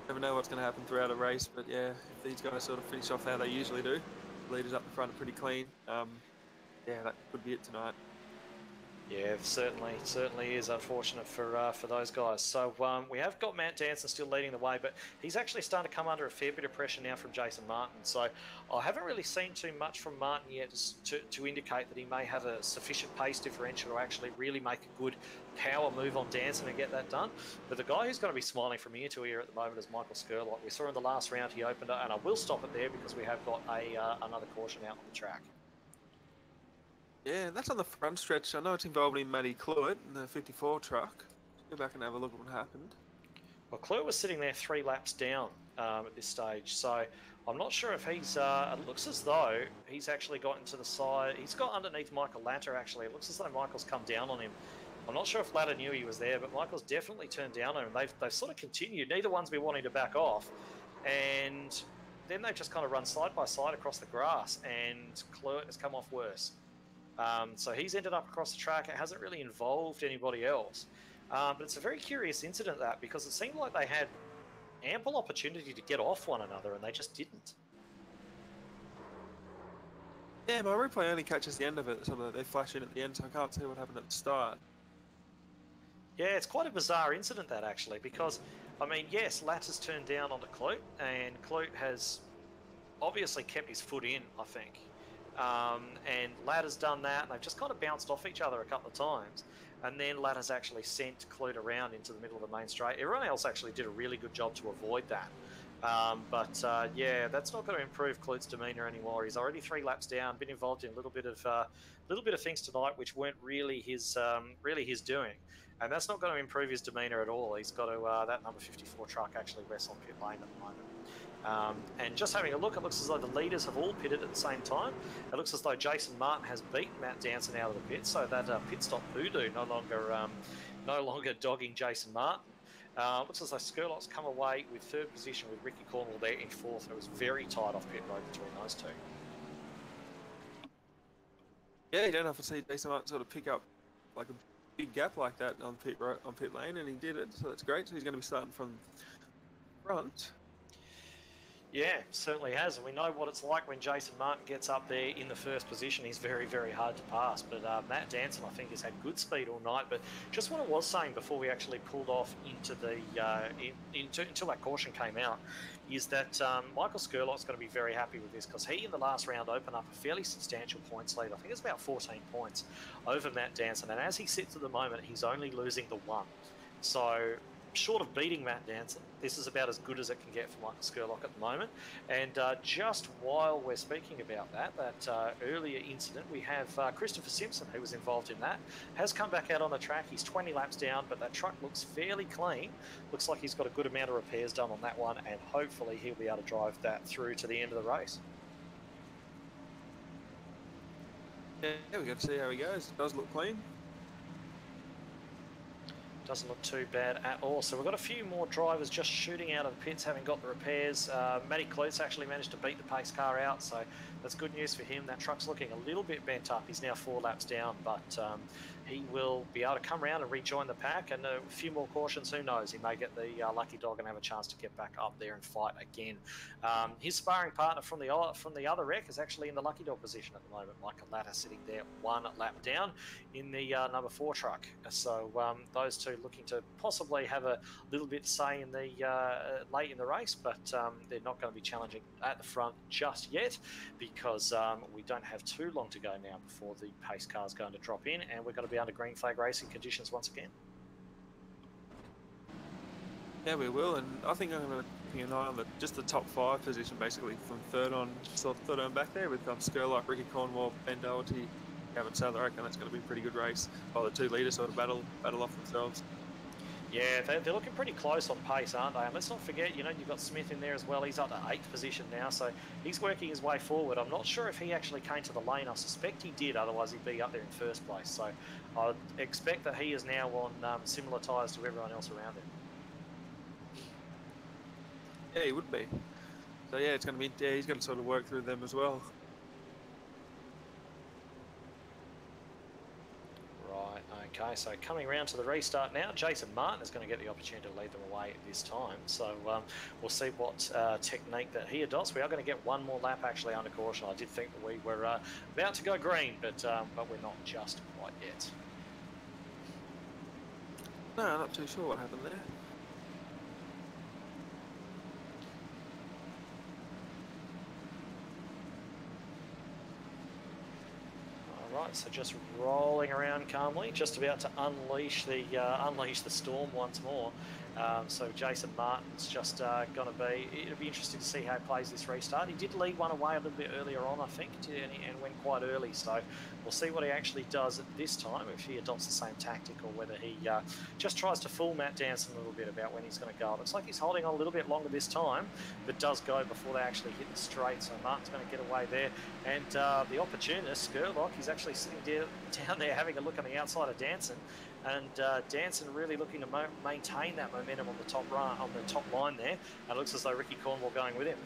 Never know what's going to happen throughout a race, but yeah, if these guys sort of finish off how they usually do, the leaders up the front are pretty clean. Yeah, that could be it tonight. Yeah, certainly is unfortunate for those guys. So we have got Matt Danson still leading the way, but he's actually starting to come under a fair bit of pressure now from Jason Martin. So I haven't really seen too much from Martin yet to indicate that he may have a sufficient pace differential to actually really make a good power move on Danson and get that done. But the guy who's going to be smiling from ear to ear at the moment is Michael Skurlock. We saw in the last round he opened up, and I will stop it there because we have got another caution out on the track. Yeah, that's on the front stretch. I know it's involving Matty Cluett in the 54 truck. Go back and have a look at what happened. Well, Cluett was sitting there 3 laps down at this stage, so I'm not sure if he's... it looks as though he's actually got into the side... He's got underneath Michael Latter, actually. It looks as though Michael's come down on him. I'm not sure if Latter knew he was there, but Michael's definitely turned down on him. They've sort of continued. Neither one's been wanting to back off, and then they've just kind of run side by side across the grass, and Cluett has come off worse. So he's ended up across the track. It hasn't really involved anybody else. But it's a very curious incident, that, because it seemed like they had ample opportunity to get off one another and they just didn't. Yeah, my replay only catches the end of it, so they flash in at the end, so I can't see what happened at the start. Yeah, it's quite a bizarre incident, that, actually, because, I mean, yes, Latter's turned down onto Cluett, and Cluett has obviously kept his foot in, I think. And Latter's done that, and they've just kind of bounced off each other a couple of times. And then Latter's actually sent Cluett around into the middle of the main straight. Everyone else actually did a really good job to avoid that. Yeah, that's not going to improve Cluett's demeanour anymore. He's already 3 laps down, been involved in a little bit of things tonight which weren't really his doing. And that's not going to improve his demeanour at all. He's got to, that number 54 truck actually rests on pit lane at the moment. And just having a look, it looks as though the leaders have all pitted at the same time. It looks as though Jason Martin has beaten Matt Danson out of the pit, so that pit stop voodoo no longer dogging Jason Martin. Looks as though Skurlock's come away with 3rd position with Ricky Cornwall there in 4th, and it was very tight off pit road between those two. Yeah, you don't have to see Jason Martin sort of pick up like a big gap like that on pit lane, and he did it, so that's great. So he's going to be starting from front. Yeah, certainly has, and we know what it's like when Jason Martin gets up there in the 1st position. He's very, very hard to pass, but Matt Danson, I think, has had good speed all night. But just what I was saying before we actually pulled off into the until that caution came out, is that Michael Skurlock's going to be very happy with this, because he, in the last round, opened up a fairly substantial points lead. I think it's about 14 points over Matt Danson, and as he sits at the moment, he's only losing the 1. So, short of beating Matt Danson, this is about as good as it can get for Michael Skurlock at the moment. And just while we're speaking about that earlier incident, we have Christopher Simpson, who was involved in that, has come back out on the track. He's 20 laps down, but that truck looks fairly clean. Looks like he's got a good amount of repairs done on that one, and hopefully he'll be able to drive that through to the end of the race. Yeah, we got to see how he goes. It does look clean. Doesn't look too bad at all. So we've got a few more drivers just shooting out of the pits, having got the repairs. Matty Klutz actually managed to beat the pace car out, so that's good news for him. That truck's looking a little bit bent up. He's now 4 laps down, but he will be able to come around and rejoin the pack. And a few more cautions, who knows? He may get the lucky dog and have a chance to get back up there and fight again. His sparring partner from the other wreck is actually in the lucky dog position at the moment. Michael Latta sitting there 1 lap down in the number 4 truck. So those two looking to possibly have a little bit to say in the late in the race, but they're not going to be challenging at the front just yet, because we don't have too long to go now before the pace car is going to drop in, and we're going to be under green flag racing conditions once again. Yeah, we will, and I think I'm going to keep an eye on just the top 5 position, basically from third on back there, with Skurlock, Ricky Cornwall, Ben Doherty, Gavin Sadler. I reckon that's going to be a pretty good race. While the 2 leaders sort of battle off themselves. Yeah, they're looking pretty close on pace, aren't they? And let's not forget, you've got Smith in there as well. He's up to 8th position now, so he's working his way forward. I'm not sure if he actually came to the lane. I suspect he did, otherwise he'd be up there in first place. So I expect that he is now on similar tyres to everyone else around him. Yeah, he would be. So yeah, it's going to be. Yeah, he's going to sort of work through them as well. Right. Okay. So coming around to the restart now, Jason Martin is going to get the opportunity to lead them away at this time. So we'll see what technique that he adopts. We are going to get one more lap actually under caution. I did think that we were about to go green, but we're not just quite yet. No, not too sure what happened there. Right, so just rolling around calmly, just about to unleash the storm once more. So Jason Martin's just going to be. It'll be interesting to see how he plays this restart. He did lead one away a little bit earlier on, I think, and went quite early. So we'll see what he actually does at this time, if he adopts the same tactic or whether he just tries to fool Matt Danson a little bit about when he's going to go. It looks like he's holding on a little bit longer this time, but does go before they actually hit the straight. So Martin's going to get away there. And the opportunist, Skurlock, he's actually sitting down there having a look on the outside of Danson. And Danson really looking to maintain that momentum on the top line there. And it looks as though Ricky Cornwall going with him.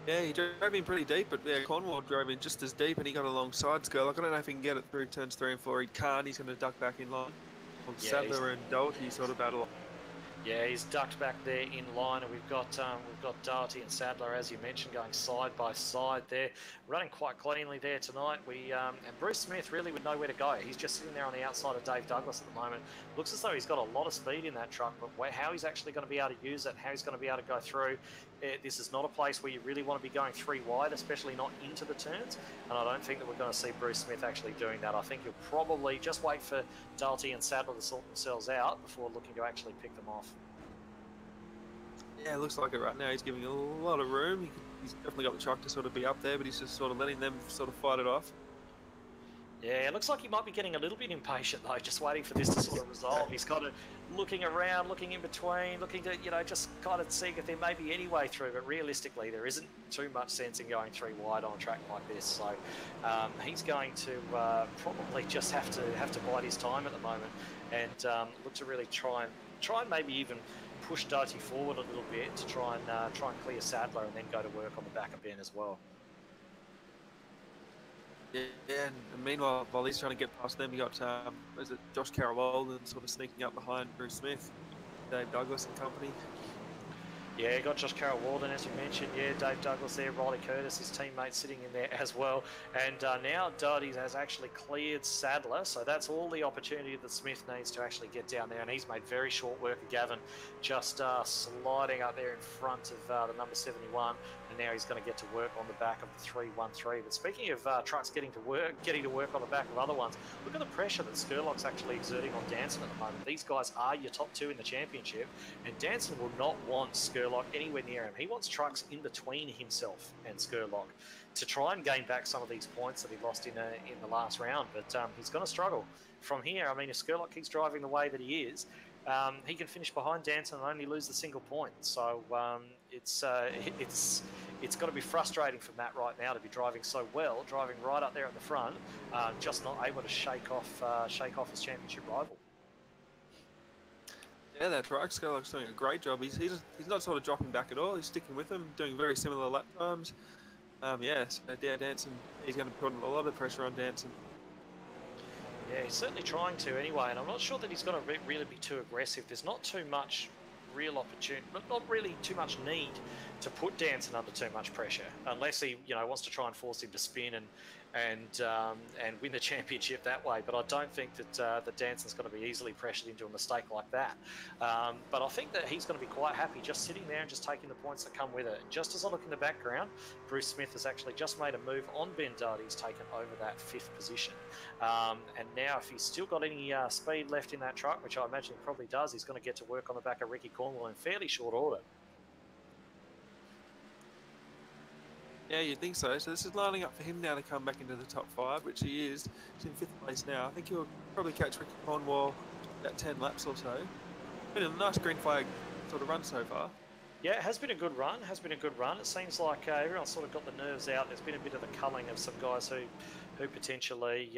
Yeah, he drove in pretty deep, but yeah, Cornwall drove in just as deep, and he got alongside Skurlock. I don't know if he can get it through turns 3 and 4. He can't. He's going to duck back in line. Yeah, Sadler and Doherty sort of battle. Yeah, he's ducked back there in line, and we've got Doherty and Sadler, as you mentioned, going side by side there, running quite cleanly there tonight. And Bruce Smith really would know where to go. He's just sitting there on the outside of Dave Douglas at the moment. Looks as though he's got a lot of speed in that truck, but how he's actually going to be able to use it, how he's going to be able to go through. This is not a place where you really want to be going 3 wide, especially not into the turns. And I don't think that we're going to see Bruce Smith actually doing that. I think you'll probably just wait for Doherty and Sadler to sort themselves out before looking to actually pick them off. Yeah, it looks like it right now. He's giving a lot of room. He's definitely got the truck to sort of be up there, but he's just sort of letting them sort of fight it off. Yeah, it looks like he might be getting a little bit impatient though, just waiting for this to sort of resolve. He's kind of looking around, looking in between, looking to, just kind of seeing if there may be any way through, but realistically there isn't too much sense in going 3 wide on a track like this. So he's going to probably just have to bide his time at the moment and look to really try and maybe even push Doherty forward a little bit to try and clear Sadler and then go to work on the back of Ben as well. Yeah, and meanwhile, while he's trying to get past them, you got Josh Carroll sort of sneaking up behind Bruce Smith, Dave Douglas and company. Yeah, got Josh Carroll Walden, as you mentioned. Yeah, Dave Douglas there, Riley Curtis, his teammate, sitting in there as well. And now Doherty has actually cleared Sadler, so that's all the opportunity that Smith needs to actually get down there. And he's made very short work of Gavin, just sliding up there in front of the number 71. And now he's going to get to work on the back of the 313. But speaking of trucks getting to work on the back of other ones, look at the pressure that Skurlock's actually exerting on Danson at the moment. These guys are your top 2 in the championship, and Danson will not want Skurlock anywhere near him. He wants trucks in between himself and Skurlock to try and gain back some of these points that he lost in the last round. But he's going to struggle from here. I mean, if Skurlock keeps driving the way that he is, he can finish behind Danson and only lose the single point. So it's got to be frustrating for Matt right now to be driving so well, driving right up there at the front, just not able to shake off his championship rival. Yeah, that right. Skylark's doing a great job. He's not sort of dropping back at all. He's sticking with them, doing very similar lap times. Yeah, so Danson, he's going to put a lot of pressure on Danson. Yeah, he's certainly trying to anyway, and I'm not sure that he's going to really be too aggressive. There's not too much real opportunity, not really too much need to put Danson under too much pressure, unless he, wants to try and force him to spin and win the championship that way. But I don't think that Danson's going to be easily pressured into a mistake like that. But I think that he's going to be quite happy just sitting there and just taking the points that come with it. Just as I look in the background, Bruce Smith has actually just made a move on Ben Doherty. He's taken over that 5th position. And now if he's still got any speed left in that truck, which I imagine he probably does, he's going to get to work on the back of Ricky Cornwall in fairly short order. Yeah, you'd think so. So this is lining up for him now to come back into the top 5, which he is. He's in 5th place now. I think he'll probably catch Ricky Cornwall about 10 laps or so. Been a nice green flag sort of run so far. Yeah, it has been a good run. It seems like everyone's sort of got the nerves out. There's been a bit of the culling of some guys who potentially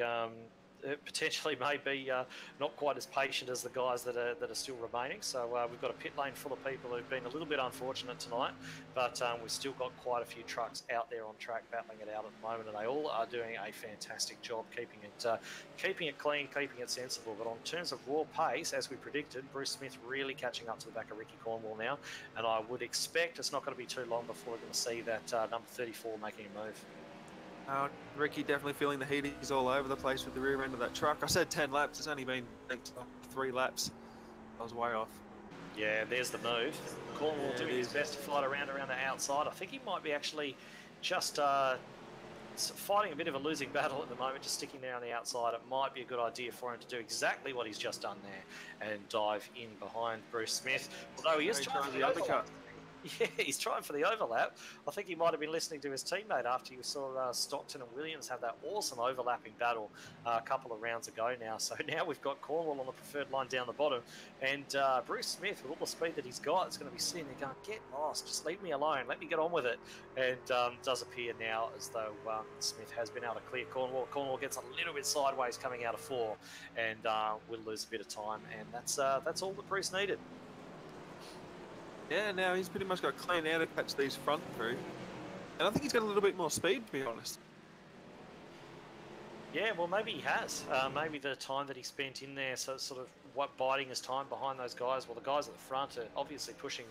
may be not quite as patient as the guys that are still remaining. So we've got a pit lane full of people who've been a little bit unfortunate tonight, but we've still got quite a few trucks out there on track battling it out at the moment, and they all are doing a fantastic job keeping it clean, keeping it sensible. But on terms of raw pace, as we predicted, Bruce Smith really catching up to the back of Ricky Cornwall now, and I would expect it's not going to be too long before we're going to see that number 34 making a move. Ricky definitely feeling the heat. He's all over the place with the rear end of that truck. I said 10 laps. It's only been 3 laps. I was way off. Yeah, there's the move. Cornwall doing his best to fight around the outside. I think he might be actually just fighting a bit of a losing battle at the moment, just sticking there on the outside. It might be a good idea for him to do exactly what he's just done there and dive in behind Bruce Smith. Although he is trying for the undercut. Yeah, he's trying for the overlap. I think he might have been listening to his teammate after you saw Stockton and Williams have that awesome overlapping battle a couple of rounds ago now. So now we've got Cornwall on the preferred line down the bottom. And Bruce Smith, with all the speed that he's got, is going to be sitting there going, get lost, just leave me alone, let me get on with it. And does appear now as though Smith has been able to clear Cornwall. Cornwall gets a little bit sideways coming out of 4 and will lose a bit of time. And that's all that Bruce needed. Yeah, now he's pretty much got clean air to catch these front through. And I think he's got a little bit more speed, to be honest. Yeah, well, maybe he has. Maybe the time that he spent in there, so sort of biding his time behind those guys. Well, the guys at the front are obviously pushing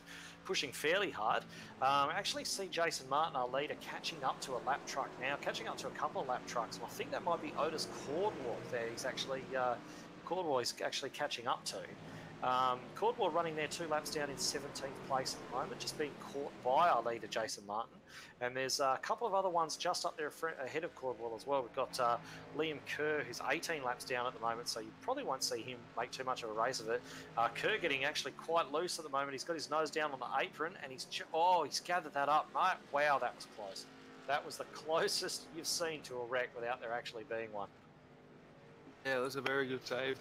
fairly hard. I actually see Jason Martin, our leader, catching up to a lap truck now, catching up to a couple of lap trucks. And I think that might be Otis Cordwell there. He's actually, Cordwell is actually catching up to. Cordwell running there 2 laps down in 17th place at the moment, just being caught by our leader, Jason Martin. And there's a couple of other ones just up there ahead of Cordwell as well. We've got Liam Kerr, who's 18 laps down at the moment, so you probably won't see him make too much of a race of it. Kerr getting actually quite loose at the moment. He's got his nose down on the apron, and he's gathered that up. Wow, that was close. That was the closest you've seen to a wreck without there actually being one. Yeah, that was a very good save.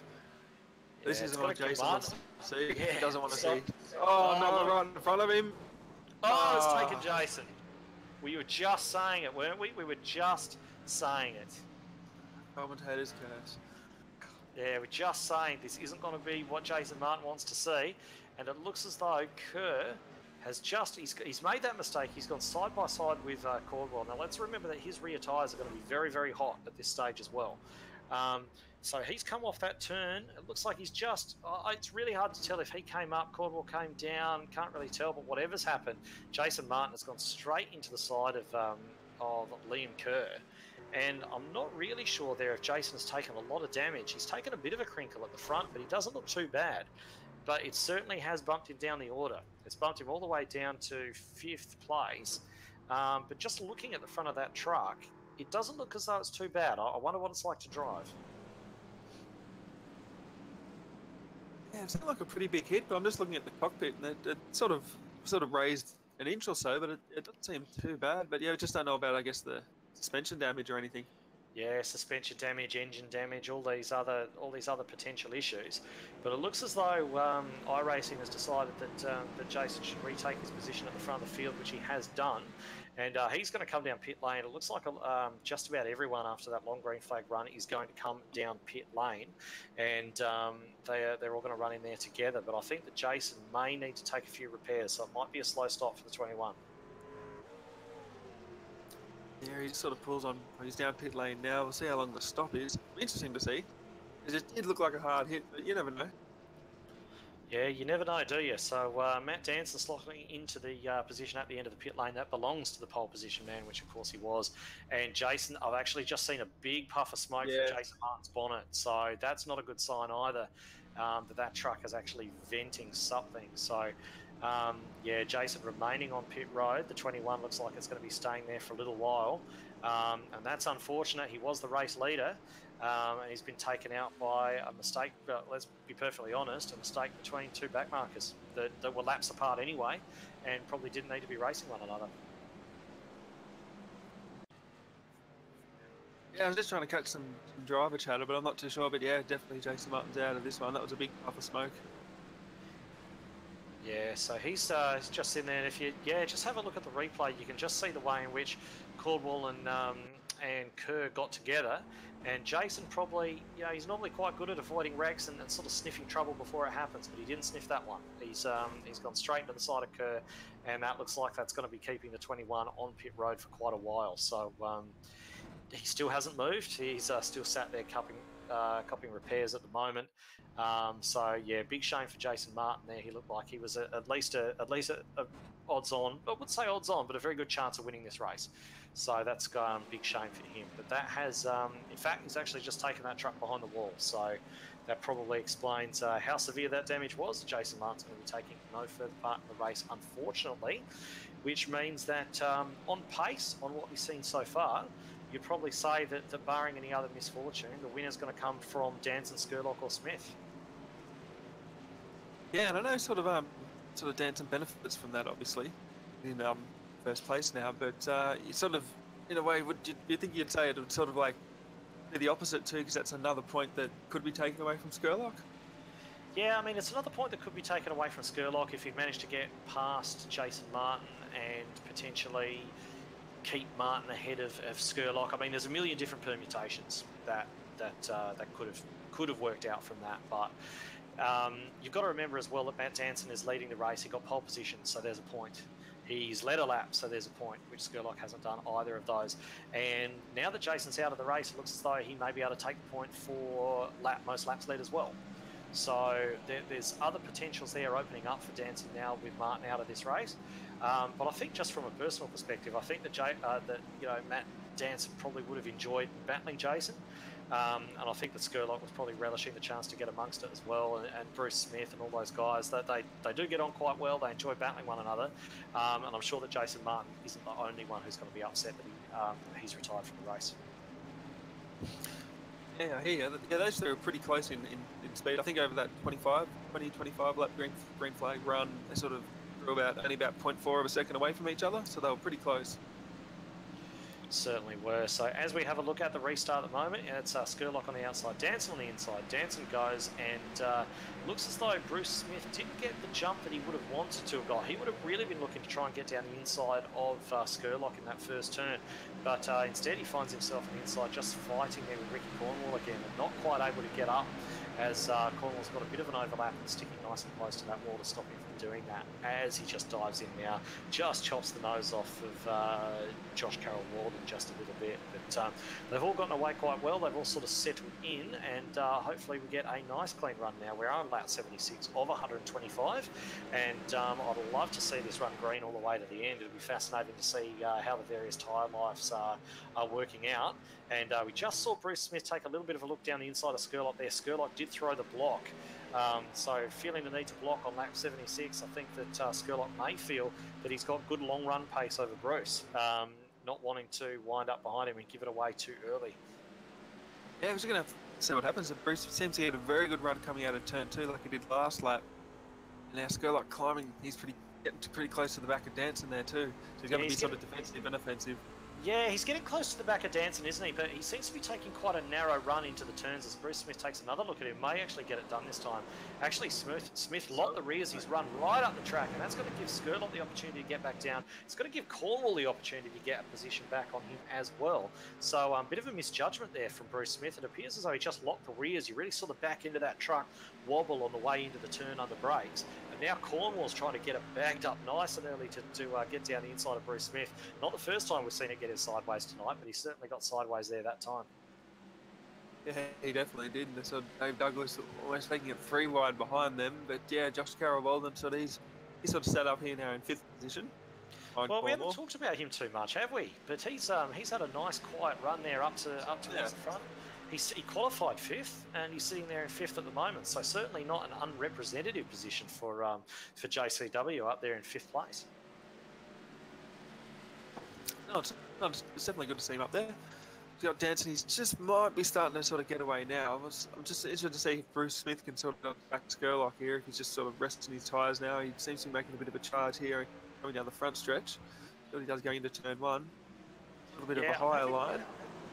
Yeah, this isn't what Jason wants to see. Yeah, he doesn't want to see. Oh, no, right in front of him. Oh, it's taken Jason. We were just saying it, weren't we? We were just saying it. Commentator's curse. Yeah, we're just saying this isn't going to be what Jason Martin wants to see. And it looks as though Kerr has he's made that mistake. He's gone side by side with Cordwell. Now, let's remember that his rear tyres are going to be very, very hot at this stage as well. So he's come off that turn. It looks like he's just... it's really hard to tell if he came up, Cordwell came down. Can't really tell, but whatever's happened, Jason Martin has gone straight into the side of Liam Kerr. And I'm not really sure there if Jason has taken a lot of damage. He's taken a bit of a crinkle at the front, but he doesn't look too bad. But it certainly has bumped him down the order. It's bumped him all the way down to 5th place. But just looking at the front of that truck, it doesn't look as though it's too bad. I wonder what it's like to drive. Yeah, it sounded like a pretty big hit, but I'm just looking at the cockpit, and it sort of raised an inch or so, but it doesn't seem too bad. But yeah, I just don't know about, I guess, the suspension damage or anything. Yeah, suspension damage, engine damage, all these other potential issues. But it looks as though iRacing has decided that Jason should retake his position at the front of the field, which he has done. And he's going to come down pit lane. It looks like just about everyone after that long green flag run is going to come down pit lane, and they're all going to run in there together. But I think that Jason may need to take a few repairs, so it might be a slow stop for the 21. Yeah, he just sort of pulls on. He's down pit lane now. We'll see how long the stop is. Interesting to see. It did look like a hard hit, but you never know. Yeah, you never know, do you? So Matt Danson slotting into the position at the end of the pit lane. That belongs to the pole position man, which of course he was. And Jason, I've actually just seen a big puff of smoke from Jason Martin's bonnet. So that's not a good sign either, that truck is actually venting something. So, yeah, Jason remaining on pit road. The 21 looks like it's going to be staying there for a little while. And that's unfortunate. He was the race leader. And he's been taken out by a mistake, but let's be perfectly honest, a mistake between two backmarkers that were laps apart anyway and probably didn't need to be racing one another. Yeah, I was just trying to catch some driver chatter, but I'm not too sure. But yeah, definitely Jason Martin's out of this one. That was a big puff of smoke. Yeah, so he's just in there. And if you just have a look at the replay, you can just see the way in which Caldwell and Kerr got together. And Jason probably, he's normally quite good at avoiding wrecks and sort of sniffing trouble before it happens, but he didn't sniff that one. He's gone straight into the side of Kerr, and that looks like that's going to be keeping the 21 on pit road for quite a while. So he still hasn't moved. He's still sat there cupping repairs at the moment. So yeah, big shame for Jason Martin there. He looked like he was at least a odds on. I wouldn't say odds on, but a very good chance of winning this race. So that's big shame for him. But that has, in fact, he's actually just taken that truck behind the wall. So that probably explains how severe that damage was. Jason Martin's going to be taking no further part in the race, unfortunately, which means that on pace, on what we've seen so far, you'd probably say that barring any other misfortune, the winner's going to come from Danson, Skurlock or Smith. Yeah, and I know sort of Danson benefits from that, obviously, in first place now. But you sort of, in a way, you think you'd say it would sort of like be the opposite too, because that's another point that could be taken away from Skurlock? Yeah, I mean, it's another point that could be taken away from Skurlock if he managed to get past Jason Martin and potentially keep Martin ahead of Skurlock. I mean, there's a million different permutations that could have worked out from that, but you've got to remember as well that Matt Danson is leading the race. He got pole position, so there's a point. He's led a lap, so there's a point, which Skurlock hasn't done either of those. And now that Jason's out of the race, it looks as though he may be able to take the point for most laps led as well. So there's other potentials there opening up for Danson now with Martin out of this race. But I think just from a personal perspective, I think that Matt Danson probably would have enjoyed battling Jason. And I think that Skurlock was probably relishing the chance to get amongst it as well, and Bruce Smith and all those guys, they do get on quite well. They enjoy battling one another, and I'm sure that Jason Martin isn't the only one who's going to be upset that he's retired from the race. Yeah, I hear you. Yeah, those two are pretty close in speed. I think over that 25 lap green flag run, they sort of drew only about 0.4 of a second away from each other, so they were pretty close. Certainly were. So as we have a look at the restart at the moment, it's Skurlock on the outside, Danson on the inside. Danson goes and looks as though Bruce Smith didn't get the jump that he would have wanted to have got. He would have really been looking to try and get down the inside of Skurlock in that first turn, but instead he finds himself on the inside just fighting there with Ricky Cornwall again and not quite able to get up, as Cornwall's got a bit of an overlap and sticking nice and close to that wall to stop him from doing that, as he just dives in now, just chops the nose off of Josh Carroll-Walden just a little bit. But they've all gotten away quite well. They've all sort of settled in, and hopefully we get a nice clean run now. We're on lap 76 of 125, and I'd love to see this run green all the way to the end. It'll be fascinating to see how the various tyre lives are working out. And we just saw Bruce Smith take a little bit of a look down the inside of Skurlock there. Skurlock did throw the block. So feeling the need to block on lap 76, I think that Skurlock may feel that he's got good long run pace over Bruce, not wanting to wind up behind him and give it away too early. Yeah, we're just going to see what happens. Bruce seems to get a very good run coming out of turn 2 like he did last lap. And now Skurlock climbing, he's getting pretty close to the back of Danson there too. So he's going to be sort of defensive and offensive. Yeah, he's getting close to the back of Danson, isn't he? But he seems to be taking quite a narrow run into the turns as Bruce Smith takes another look at him. May actually get it done this time. Actually, Smith locked the rears. He's run right up the track, and that's going to give Skurlock the opportunity to get back down. It's going to give Cornwall the opportunity to get a position back on him as well. So a bit of a misjudgment there from Bruce Smith. It appears as though he just locked the rears. You really saw the back end of that truck wobble on the way into the turn under brakes. And now Cornwall's trying to get it bagged up nice and early to get down the inside of Bruce Smith. Not the first time we've seen it get him sideways tonight, but he certainly got sideways there that time. Yeah, he definitely did. And so Dave Douglas almost taking it 3 wide behind them. But yeah, Josh Carroll Walden, so he's sort of set up here now in 5th position. Well, we haven't talked about him too much, have we? But he's had a nice quiet run there up to the front. He qualified 5th, and he's sitting there in 5th at the moment. So certainly not an unrepresentative position for JCW up there in 5th place. No, it's definitely good to see him up there. He's got Danson. He's just might be starting to sort of get away now. I'm just interested to see if Bruce Smith can sort of back Skurlock here. If he's just sort of resting his tyres now, he seems to be making a bit of a charge here, coming down the front stretch. What he does going into turn 1, a little bit of a higher line.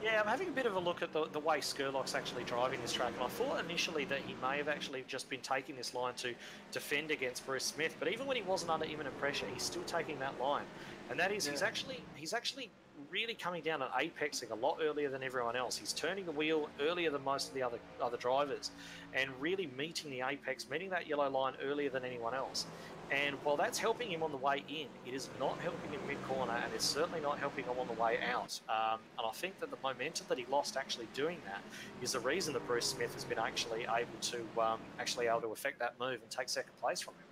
Yeah, I'm having a bit of a look at the way Skurlock's actually driving this track, and I thought initially that he may have actually just been taking this line to defend against Bruce Smith, but even when he wasn't under imminent pressure, he's still taking that line. And that is, he's actually really coming down and apexing a lot earlier than everyone else. He's turning the wheel earlier than most of the other drivers, and really meeting the apex, meeting that yellow line earlier than anyone else. And while that's helping him on the way in, it is not helping him mid-corner, and it's certainly not helping him on the way out. And I think that the momentum that he lost actually doing that is the reason that Bruce Smith has been actually able to affect that move and take second place from him.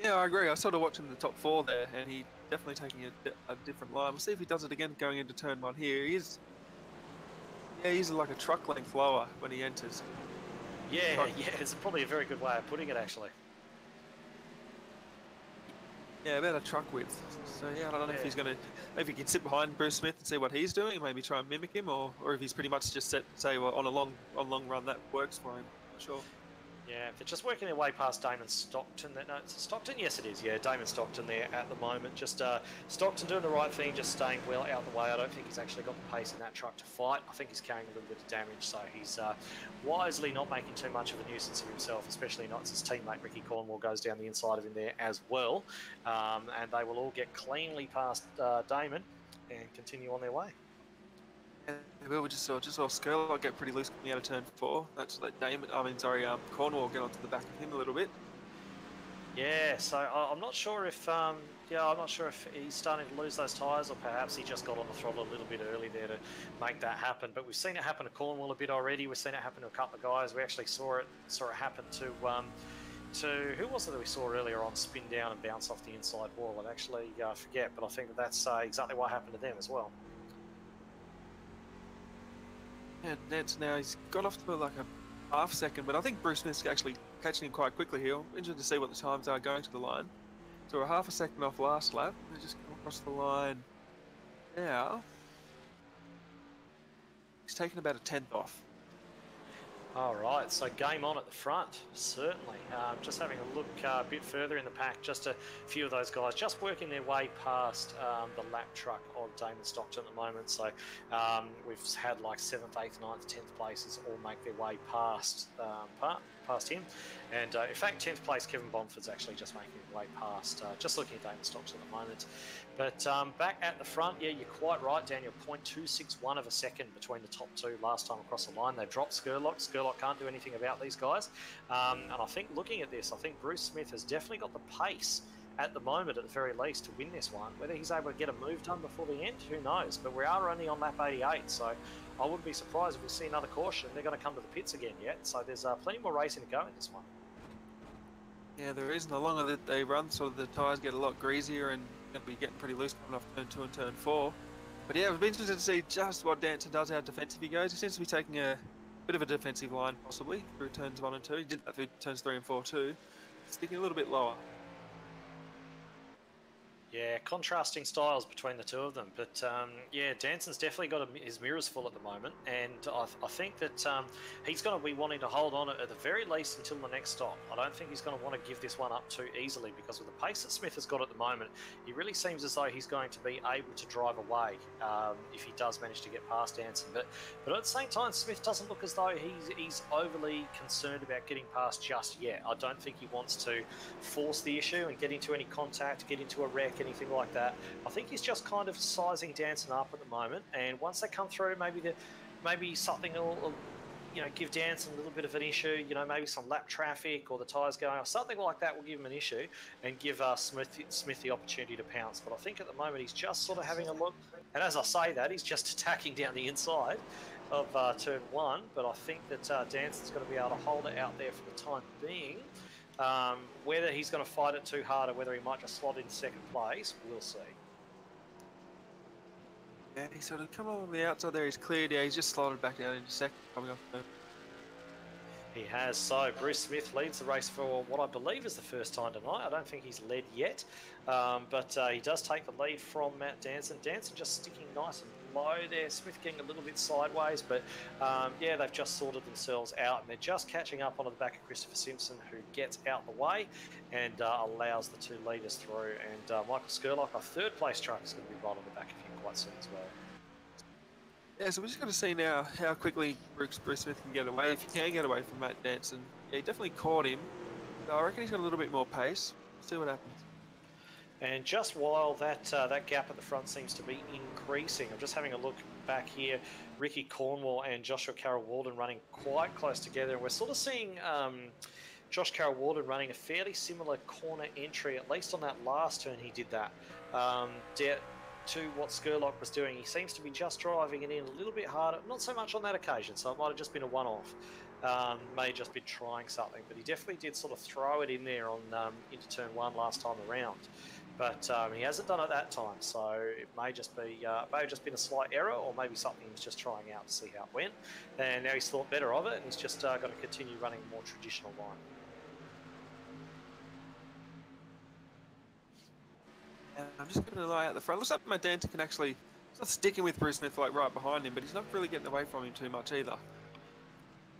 Yeah, I agree. I sort of watching the top 4 there, and he definitely taking a different line. We'll see if he does it again going into turn 1 here. He's like a truck length lower when he enters. Yeah, it's probably a very good way of putting it, actually. Yeah, about a truck width. So yeah, I don't know if he's going to, maybe he can sit behind Bruce Smith and see what he's doing, maybe try and mimic him, or if he's pretty much just set, say, well, on a long run that works for him. Not sure. Yeah, they're just working their way past Damon Stockton. No, it's Stockton? Yes, it is. Yeah, Damon Stockton there at the moment. Just Stockton doing the right thing, just staying well out the way. I don't think he's actually got the pace in that truck to fight. I think he's carrying a little bit of damage, so he's wisely not making too much of a nuisance of himself, especially not as his teammate Ricky Cornwall goes down the inside of him there as well. And they will all get cleanly past Damon and continue on their way. Yeah, we just saw Skurlock get pretty loose coming out of turn 4. That's like Cornwall get onto the back of him a little bit. Yeah, so I'm not sure if he's starting to lose those tyres, or perhaps he just got on the throttle a little bit early there to make that happen. But we've seen it happen to Cornwall a bit already. We've seen it happen to a couple of guys. We actually saw it happen to who was it that we saw earlier on spin down and bounce off the inside wall? I actually forget, but I think that's exactly what happened to them as well. And Nance now, he's got off to like a half second, but I think Bruce Smith's actually catching him quite quickly here. I'm interested to see what the times are going to the line. So we're half a second off last lap. We just come across the line now. He's taken about a 10th off. All right, so game on at the front, certainly. Just having a look a bit further in the pack, just a few of those guys just working their way past the lap truck of Damon Stockton at the moment. So we've had like 7th, 8th, 9th, 10th places all make their way past him. And in fact, 10th place, Kevin Bomford's actually just making his way past, just looking at Damon Stockton at the moment. But back at the front, yeah, you're quite right, Daniel. 0.261 of a second between the top 2 last time across the line. They dropped Skurlock. Skurlock can't do anything about these guys. And I think looking at this, I think Bruce Smith has definitely got the pace at the moment, at the very least, to win this one. Whether he's able to get a move done before the end, who knows? But we are only on lap 88, so I wouldn't be surprised if we see another caution. They're going to come to the pits again yet, so there's plenty more racing to go in this one. Yeah, there is. And the longer that they run, sort of the tyres get a lot greasier and going to be getting pretty loose coming off turn 2 and turn 4. But yeah, we've been interested to see just what Danson does, how defensive he goes. He seems to be taking a bit of a defensive line, possibly, through turns 1 and 2. He did that through turns 3 and 4 too. Sticking a little bit lower. Yeah, contrasting styles between the two of them. But yeah, Danson's definitely got his mirrors full at the moment. And I think that he's going to be wanting to hold on at the very least until the next stop. I don't think he's going to want to give this one up too easily, because with the pace that Smith has got at the moment, he really seems as though he's going to be able to drive away if he does manage to get past Danson. But at the same time, Smith doesn't look as though he's overly concerned about getting past just yet. I don't think he wants to force the issue and get into any contact, get into a wreck, anything like that. I think he's just kind of sizing Danson up at the moment, and once they come through, maybe something will give Danson a little bit of an issue. Maybe some lap traffic or the tyres going off, something like that will give him an issue and give Smith the opportunity to pounce. But I think at the moment he's just sort of having a look, and as I say that, he's just attacking down the inside of turn 1. But I think that Danson's going to be able to hold it out there for the time being. Whether he's going to fight it too hard or whether he might just slot in second place, we'll see. Yeah, he's sort of come on the outside there. He's cleared. Yeah, he's just slotted back down into second, coming off. He has. So Bruce Smith leads the race for what I believe is the first time tonight. I don't think he's led yet, but he does take the lead from Matt Danson. Danson just sticking nice and low there. Smith getting a little bit sideways, but yeah, they've just sorted themselves out, and they're just catching up onto the back of Christopher Simpson, who gets out the way and allows the two leaders through. And Michael Skurlock, our third place truck, is going to be right on the back of him quite soon as well. Yeah, so we're just going to see now how quickly Bruce Smith can get away. If he can get away from Matt Danson. Yeah, he definitely caught him. So I reckon he's got a little bit more pace. See what happens. And just while that gap at the front seems to be increasing, I'm just having a look back here. Ricky Cornwall and Joshua Carroll-Walden running quite close together. And we're sort of seeing Josh Carroll-Walden running a fairly similar corner entry, at least on that last turn he did that. To what Skurlock was doing. He seems to be just driving it in a little bit harder, not so much on that occasion, so it might have just been a one-off. May have just been trying something, but he definitely did sort of throw it in there on into turn 1 last time around. But he hasn't done it that time, so it may just be may have just been a slight error, or maybe something he was just trying out to see how it went. And now he's thought better of it, and he's just going to continue running a more traditional line. I'm just going to lie out the front. Looks like Matt Danton can actually... He's not sticking with Bruce Smith like right behind him, but he's not really getting away from him too much either.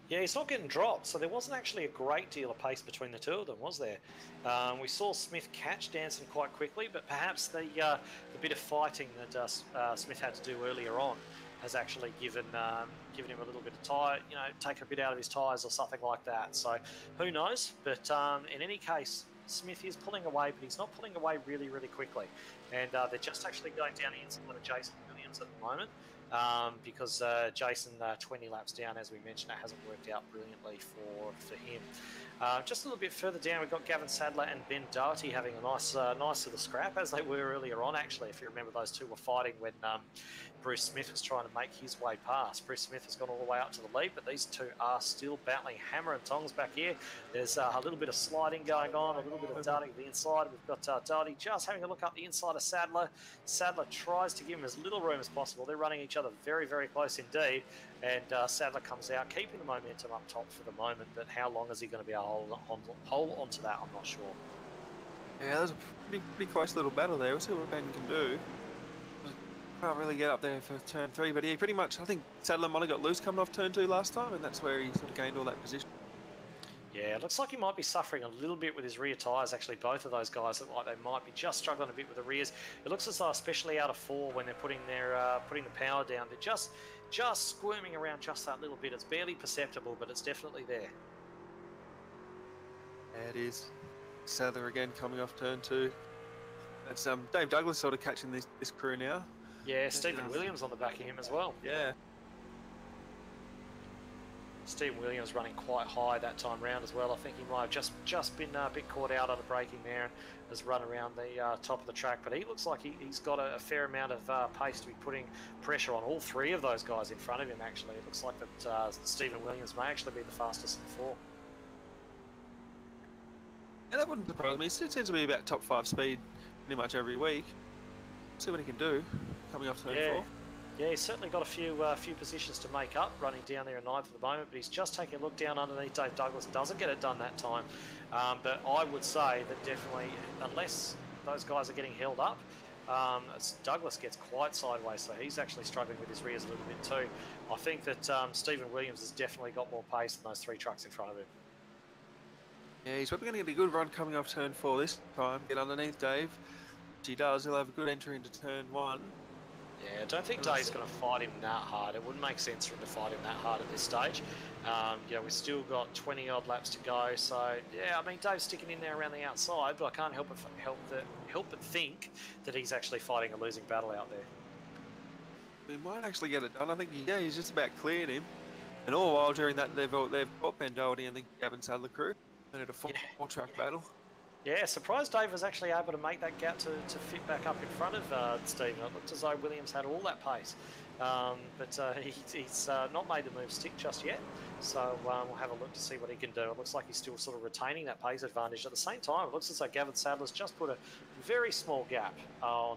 Yeah, he's not getting dropped, so there wasn't actually a great deal of pace between the two of them, was there? We saw Smith catch Danson quite quickly, but perhaps the bit of fighting that Smith had to do earlier on has actually given him a little bit of tyre, take a bit out of his tyres or something like that. So who knows? But in any case, Smith is pulling away, but he's not pulling away really, really quickly. And they're just actually going down the inside of Jason Williams at the moment, because Jason, 20 laps down, as we mentioned, it hasn't worked out brilliantly for him. Just a little bit further down, we've got Gavin Sadler and Ben Doherty having a nice little scrap, as they were earlier on, actually. If you remember, those two were fighting when Bruce Smith was trying to make his way past. Bruce Smith has gone all the way up to the lead, but these two are still battling hammer and tongs back here. There's a little bit of sliding going on, a little bit of darting to the inside. We've got Doherty just having a look up the inside of Sadler. Sadler tries to give him as little room as possible. They're running each other very, very close indeed. And Sadler comes out, keeping the momentum up top for the moment. But how long is he going to be able to hold onto that? I'm not sure. Yeah, there's a pretty close little battle there. We'll see what Ben can do. Can't really get up there for turn 3, but he pretty much, I think Sadler might have got loose coming off turn 2 last time, and that's where he sort of gained all that position. Yeah, it looks like he might be suffering a little bit with his rear tyres, actually. Both of those guys look like they might be just struggling a bit with the rears. It looks as though, especially out of 4, when they're putting the power down, they're just squirming around just that little bit. It's barely perceptible, but it's definitely there. Yeah, it is. Sadler again coming off turn 2. That's Dave Douglas sort of catching this crew now. Yeah, Stephen Williams on the back of him as well. Yeah. Stephen Williams running quite high that time round as well. I think he might have just been a bit caught out on the braking there and has run around the top of the track. But he looks like he's got a fair amount of pace to be putting pressure on all 3 of those guys in front of him, actually. It looks like that Stephen Williams may actually be the fastest of the 4. Yeah, that wouldn't surprise me. It seems to be about top 5 speed pretty much every week. See what he can do coming off turn 4. Yeah, he's certainly got a few positions to make up, running down there in 9th at the moment, but he's just taking a look down underneath Dave Douglas. Doesn't get it done that time. But I would say that definitely, unless those guys are getting held up. As Douglas gets quite sideways, so he's actually struggling with his rears a little bit too. I think that Stephen Williams has definitely got more pace than those 3 trucks in front of him. Yeah, he's probably going to get a good run coming off turn 4 this time. Get underneath Dave. If he does, he'll have a good entry into turn 1. Yeah, I don't think Dave's going to fight him that hard. It wouldn't make sense for him to fight him that hard at this stage. We've still got 20-odd laps to go. So, yeah, I mean, Dave's sticking in there around the outside, but I can't help but think that he's actually fighting a losing battle out there. We might actually get it done. I think, he's just about cleared him. And all while during that, they've got Ben Doherty and the Gavin Sadler crew. And at a four-track battle. Yeah, surprised Dave was actually able to make that gap to fit back up in front of Stephen. It looked as though Williams had all that pace, but he's not made the move stick just yet. So we'll have a look to see what he can do. It looks like he's still sort of retaining that pace advantage. At the same time, it looks as though Gavin Sadler's just put a very small gap on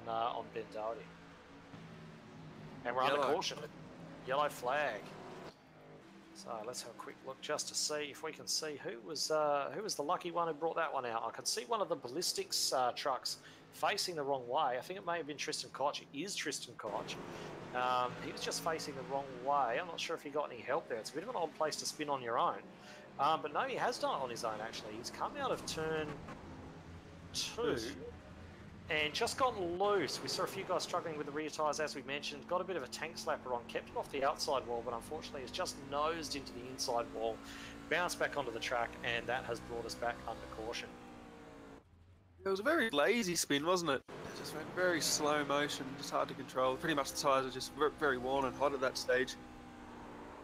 Ben Doherty. And we're under caution. Yellow flag. So let's have a quick look just to see if we can see who was the lucky one who brought that one out. I can see one of the ballistics trucks facing the wrong way. I think it may have been Tristan Koch. It is Tristan Koch. He was just facing the wrong way. I'm not sure if he got any help there. It's a bit of an odd place to spin on your own. But no, he has done it on his own, actually. He's come out of turn 2 and just gotten loose. We saw a few guys struggling with the rear tyres, as we mentioned. Got a bit of a tank slapper on, kept it off the outside wall, but unfortunately it's just nosed into the inside wall, bounced back onto the track, and that has brought us back under caution. It was a very lazy spin, wasn't it? It just went very slow motion, just hard to control. Pretty much the tyres are just very worn and hot at that stage.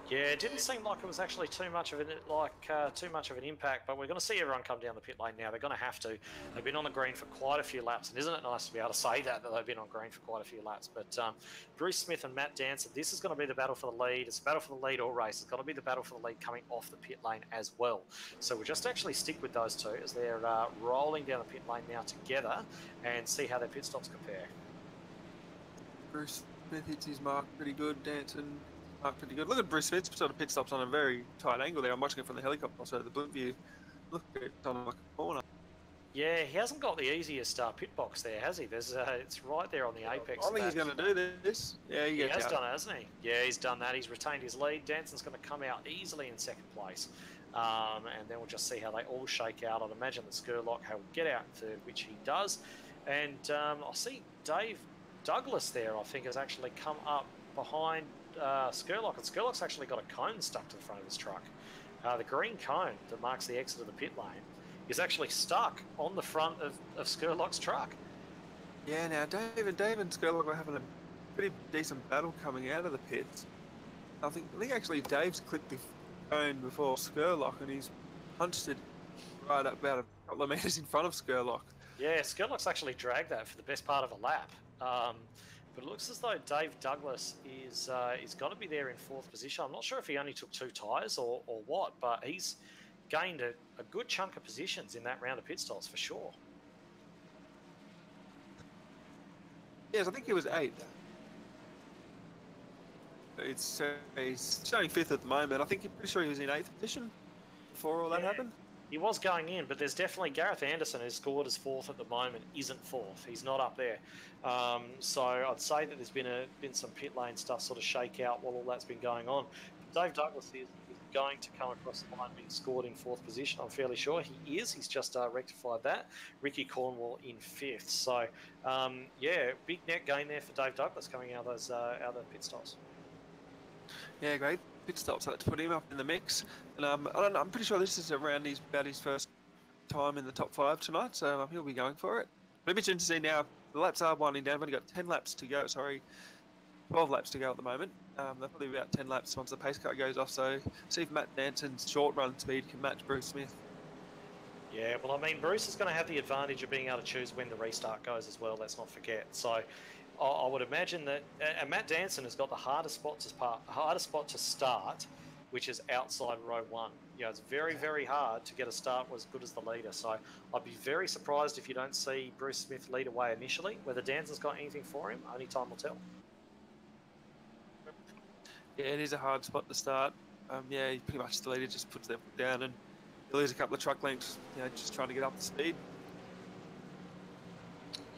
Yeah, it didn't seem like it was actually too much of an impact, but we're going to see everyone come down the pit lane now. They're going to have to. They've been on the green for quite a few laps, and isn't it nice to be able to say that they've been on green for quite a few laps? But Bruce Smith and Matt Danson, this is going to be the battle for the lead. It's a battle for the lead all race. It's got to be the battle for the lead coming off the pit lane as well. So we'll just actually stick with those two as they're rolling down the pit lane now together and see how their pit stops compare. Bruce Smith hits his mark pretty good. Danson pretty good. Look at Bruce Smith's sort of pit stops on a very tight angle there. I'm watching it from the helicopter, so the blimp view. Look at it on like a corner. Yeah, he hasn't got the easiest pit box there, has he? There's it's right there on the apex. I think he's going to do this. Yeah, he has done it, hasn't he? Yeah, he's done that. He's retained his lead. Danson's going to come out easily in second place. And then we'll just see how they all shake out. I'd imagine that Skurlock will get out in third, which he does. And I see Dave Douglas there, I think, has actually come up behind Skurlock, and Skurlock's actually got a cone stuck to the front of his truck. The green cone that marks the exit of the pit lane is actually stuck on the front of Skurlock's truck. Yeah, now Dave and Skurlock are having a pretty decent battle coming out of the pits. I think actually Dave's clipped the cone before Skurlock, and he's punched it right up about a couple of metres in front of Skurlock. Yeah, Skurlock's actually dragged that for the best part of a lap. But it looks as though Dave Douglas is got to be there in fourth position. I'm not sure if he only took 2 tyres or what, but he's gained a good chunk of positions in that round of pit stops for sure. Yes, I think he was 8th. He's showing 5th at the moment. I think I'm pretty sure he was in 8th position before all that happened. He was going in, but there's definitely Gareth Anderson, who's scored as 4th at the moment, isn't 4th. He's not up there. So I'd say that there's been some pit lane stuff sort of shake out while all that's been going on. Dave Douglas is going to come across the line being scored in 4th position. I'm fairly sure he is. He's just rectified that. Ricky Cornwall in 5th. So, big net gain there for Dave Douglas coming out of the pit stops. Yeah, great pit stops. Let's put him up in the mix. And I don't know, I'm pretty sure this is about his first time in the top 5 tonight, so he'll be going for it. It'll be interesting to see now. The laps are winding down. We've only got 10 laps to go. 12 laps to go at the moment. They're probably about 10 laps once the pace car goes off. So see if Matt Danson's short run speed can match Bruce Smith. Yeah, well, I mean, Bruce is going to have the advantage of being able to choose when the restart goes as well. Let's not forget. So I would imagine that, and Matt Danson has got the hardest spot to start, which is outside row 1. You know, it's very, very hard to get a start as good as the leader. So I'd be very surprised if you don't see Bruce Smith lead away initially. Whether Danson's got anything for him, only time will tell. Yeah, it is a hard spot to start. He pretty much the leader just puts their foot down and they lose a couple of truck lengths, just trying to get up to speed.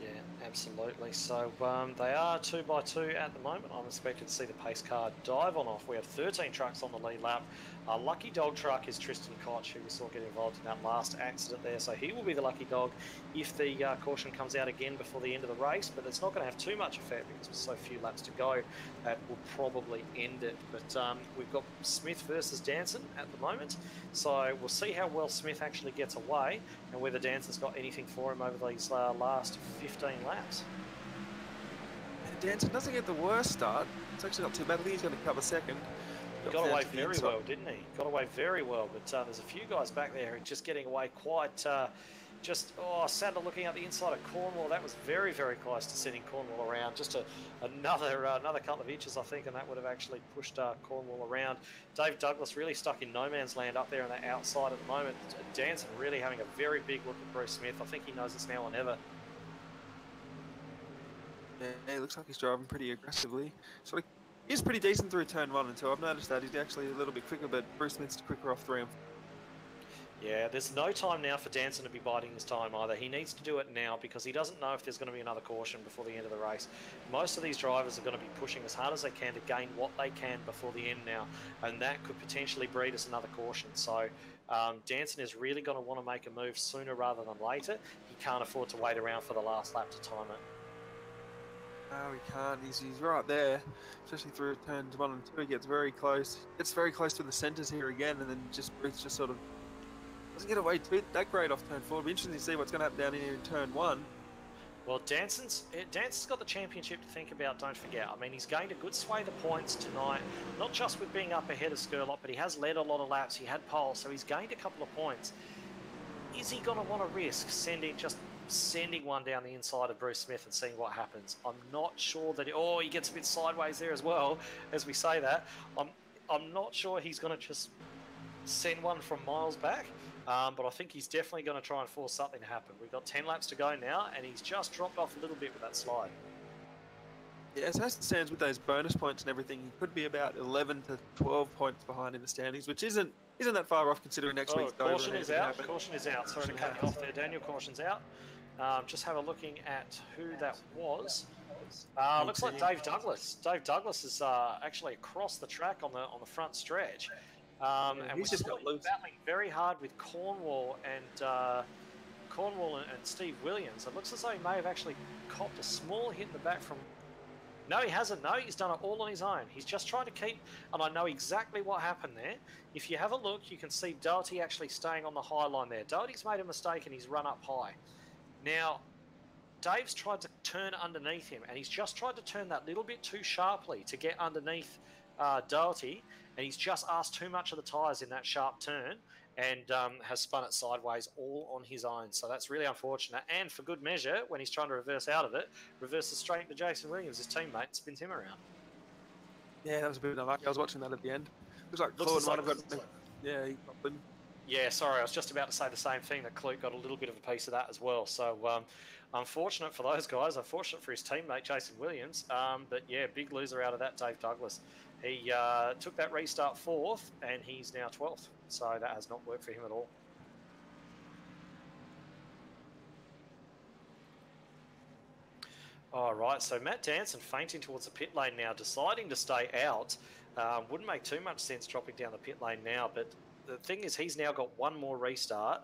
Yeah, absolutely. So they are 2 by 2 at the moment. I'm expected to see the pace car dive on off. We have 13 trucks on the lead lap. Our lucky dog truck is Tristan Koch, who we saw get involved in that last accident there. So he will be the lucky dog if the caution comes out again before the end of the race. But it's not going to have too much effect because with so few laps to go, that will probably end it. But we've got Smith versus Danson at the moment. So we'll see how well Smith actually gets away and whether Danson's got anything for him over these last 15 laps. Danson doesn't get the worst start. It's actually not too bad. I think he's going to cover second. He got away very well, didn't he? Got away very well, but there's a few guys back there who are just getting away quite, sadly looking at the inside of Cornwall. That was very, very close to sending Cornwall around. Just another couple of inches, I think, and that would have actually pushed Cornwall around. Dave Douglas really stuck in no man's land up there on the outside at the moment. Danson really having a very big look at Bruce Smith. I think he knows it's now or never. Yeah, it looks like he's driving pretty aggressively. He's pretty decent through turn 1 and 2. I've noticed that he's actually a little bit quicker, but Bruce Smith's quicker off 3 and 4. Yeah, there's no time now for Danson to be biding his time either. He needs to do it now because he doesn't know if there's going to be another caution before the end of the race. Most of these drivers are going to be pushing as hard as they can to gain what they can before the end now, and that could potentially breed us another caution. So Danson is really going to want to make a move sooner rather than later. He can't afford to wait around for the last lap to time it. No, he can't. He's right there, especially through turns 1 and 2. He gets very close. Gets very close to the centres here again, and then Bruce just sort of doesn't get away that great off turn 4. It'll be interesting to see what's going to happen down here in turn 1. Well, Danson's got the championship to think about, don't forget. I mean, he's gained a good swathe of points tonight, not just with being up ahead of Skurlock, but he has led a lot of laps. He had pole, so he's gained a couple of points. Is he going to want to risk sending one down the inside of Bruce Smith and seeing what happens? I'm not sure that... he gets a bit sideways there as well, as we say that. I'm not sure he's going to just send one from miles back. But I think he's definitely going to try and force something to happen. We've got 10 laps to go now, and he's just dropped off a little bit with that slide. Yeah, as it stands with those bonus points and everything, he could be about 11 to 12 points behind in the standings, which isn't that far off considering next week's Dover. Caution is out. Caution is out. Sorry to cut you off there, Daniel. Caution's out. Just have a looking at who that was. Looks like Dave Douglas. Dave Douglas is actually across the track on the front stretch. And we're still battling very hard with Cornwall and Steve Williams. It looks as though he may have actually copped a small hit in the back from... No, he hasn't. No, he's done it all on his own. He's just trying to keep... And I know exactly what happened there. If you have a look, you can see Doherty actually staying on the high line there. Doherty's made a mistake and he's run up high. Now, Dave's tried to turn underneath him, and he's just tried to turn that little bit too sharply to get underneath Doherty, and he's just asked too much of the tyres in that sharp turn and has spun it sideways all on his own. So that's really unfortunate. And for good measure, when he's trying to reverse out of it, reverses straight into Jason Williams, his teammate, and spins him around. Yeah, that was a bit unlucky. I was watching that at the end. Looks like Claude might have got... Yeah, he got them. Yeah, sorry, I was just about to say the same thing, that Clute got a little bit of a piece of that as well. So unfortunate for those guys, unfortunate for his teammate, Jason Williams. But yeah, big loser out of that, Dave Douglas. He took that restart 4th, and he's now 12th. So that has not worked for him at all. All right, so Matt Danson fainting towards the pit lane now, deciding to stay out. Wouldn't make too much sense dropping down the pit lane now, but the thing is he's now got one more restart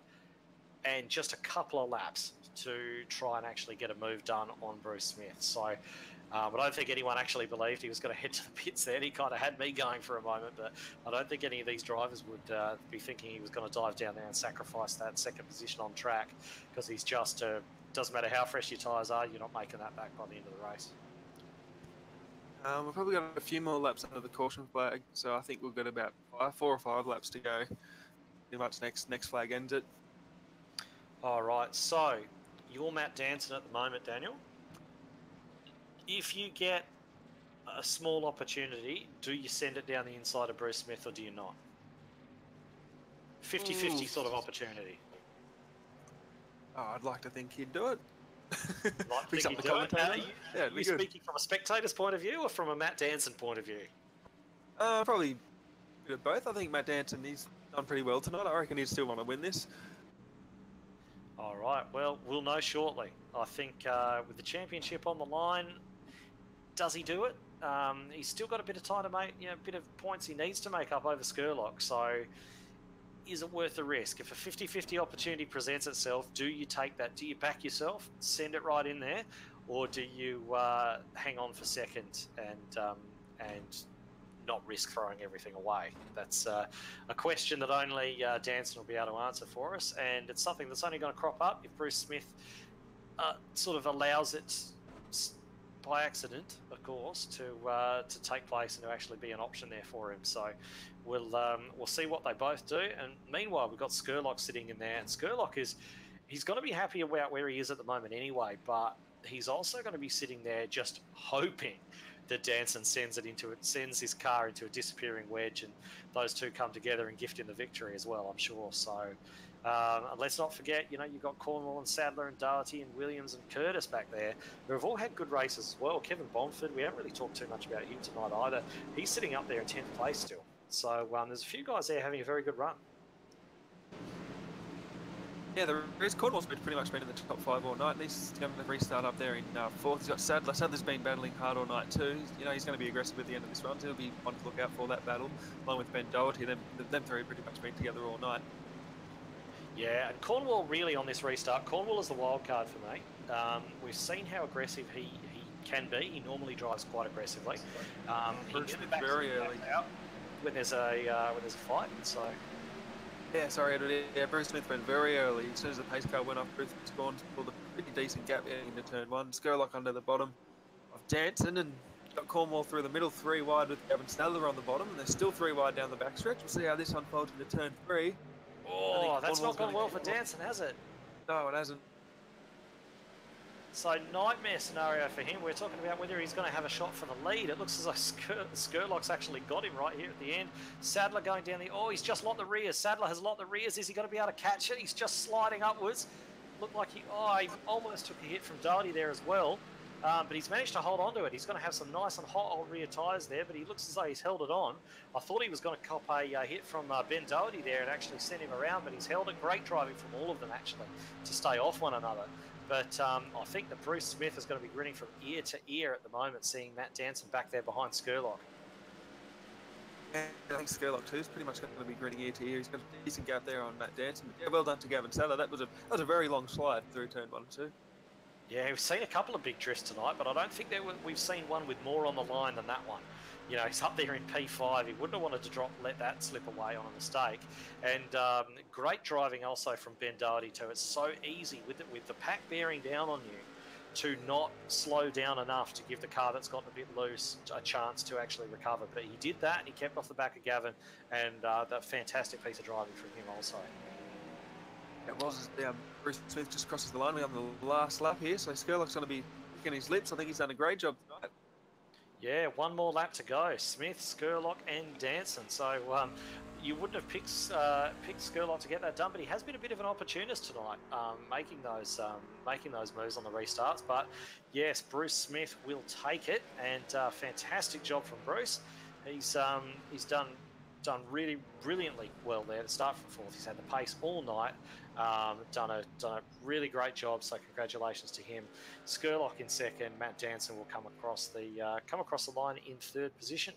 and just a couple of laps to try and actually get a move done on Bruce Smith. So I don't think anyone actually believed he was going to head to the pits then. He kind of had me going for a moment, but I don't think any of these drivers would be thinking he was going to dive down there and sacrifice that second position on track, because he's just, doesn't matter how fresh your tyres are, you're not making that back by the end of the race. We've probably got a few more laps under the caution flag, so I think we've got about 4 or 5 laps to go. Pretty much next flag ends it. All right, so you're Matt Danson at the moment, Daniel. If you get a small opportunity, do you send it down the inside of Bruce Smith or do you not? 50-50 sort of opportunity. Oh, I'd like to think he'd do it. Like think he'd do it? Are you speaking from a spectator's point of view or from a Matt Danson point of view? Probably a bit of both. I think Matt Danson, he's done pretty well tonight. I reckon he'd still want to win this. All right. Well, we'll know shortly. I think with the championship on the line, does he do it? He's still got a bit of time to make, a bit of points he needs to make up over Skurlock. So is it worth the risk? If a 50-50 opportunity presents itself, do you take that? Do you back yourself, send it right in there, or do you hang on for second and not risk throwing everything away? That's a question that only Danson will be able to answer for us, and it's something that's only going to crop up if Bruce Smith sort of allows it by accident, of course, to take place and to actually be an option there for him. So we'll see what they both do. And meanwhile, we've got Skurlock sitting in there, and Skurlock he's going to be happy about where he is at the moment anyway, but he's also going to be sitting there just hoping that Danson sends his car into a disappearing wedge, and those two come together and gift him the victory as well, I'm sure. So and let's not forget, you've got Cornwall and Sadler and Doherty and Williams and Curtis back there, who have all had good races as well. Kevin Bomford, we haven't really talked too much about him tonight either. He's sitting up there in 10th place still. So there's a few guys there having a very good run. Yeah, Cornwall's pretty much been in the top 5 all night. He's going to restart up there in 4th. He's got Sadler. Sadler's been battling hard all night too. He's going to be aggressive at the end of this run. So he'll be one to look out for that battle, along with Ben Doherty. Them three pretty much been together all night. Yeah, and Cornwall really on this restart. Cornwall is the wild card for me. We've seen how aggressive he can be. He normally drives quite aggressively. He gets back very early out when there's a fight. So. Yeah, sorry, Edward. Yeah, Bruce Smith went very early. As soon as the pace car went off, Bruce Smith pulled a pretty decent gap into turn 1. Skurlock under the bottom of Danson, and got Cornwall through the middle, 3 wide with Gavin Sadler on the bottom, and they're still 3 wide down the backstretch. We'll see how this unfolds into turn 3. Oh, that's not gone well for Danson, has it? No, it hasn't. So nightmare scenario for him. We're talking about whether he's going to have a shot for the lead. It looks as though Skurlock's actually got him right here at the end. Sadler going down the... Oh, he's just locked the rears. Sadler has locked the rears. Is he going to be able to catch it? He's just sliding upwards. Looked like he almost took a hit from Doherty there as well. But he's managed to hold on to it. He's going to have some nice and hot old rear tyres there, but he looks as though he's held it on. I thought he was going to cop a hit from Ben Doherty there and actually send him around, but he's held it. Great driving from all of them, actually, to stay off one another. But I think that Bruce Smith is going to be grinning from ear to ear at the moment, seeing Matt Danson back there behind Skurlock. Yeah, I think Skurlock too is pretty much going to be grinning ear to ear. He's got a decent gap there on Matt Danson. But yeah, well done to Gavin Sadler. That was a very long slide through turn 1 and 2. Yeah, we've seen a couple of big drifts tonight, but I don't think we've seen one with more on the line than that one. He's up there in P5. He wouldn't have wanted to let that slip away on a mistake. And great driving also from Ben Doherty too. It's so easy with the pack bearing down on you to not slow down enough to give the car that's gotten a bit loose a chance to actually recover. But he did that, and he kept off the back of Gavin, and that fantastic piece of driving from him also. It was Bruce Smith just crosses the line. We're on the last lap here, so Skurlock's going to be licking his lips. I think he's done a great job tonight. Yeah, one more lap to go. Smith, Skurlock, and Danson. So you wouldn't have picked Skurlock to get that done, but he has been a bit of an opportunist tonight, making those moves on the restarts. But yes, Bruce Smith will take it, and fantastic job from Bruce. He's done really brilliantly well there to start from 4th. He's had the pace all night. Done a really great job. So congratulations to him. Skurlock in 2nd. Matt Danson will come across the line in 3rd position.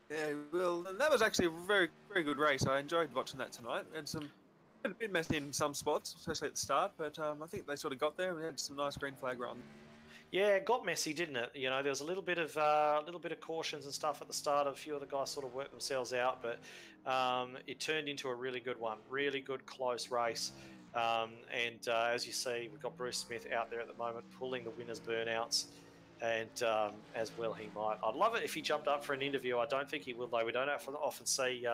Yeah, well, and that was actually a very, very good race. I enjoyed watching that tonight. And a bit messy in some spots, especially at the start. But I think they sort of got there and had some nice green flag run. Yeah, it got messy, didn't it? There was a little bit of cautions and stuff at the start. A few of the guys sort of worked themselves out, but it turned into a really good one, really good close race. And as you see, we've got Bruce Smith out there at the moment pulling the winners' burnouts, and as well he might. I'd love it if he jumped up for an interview. I don't think he will, though. We don't often see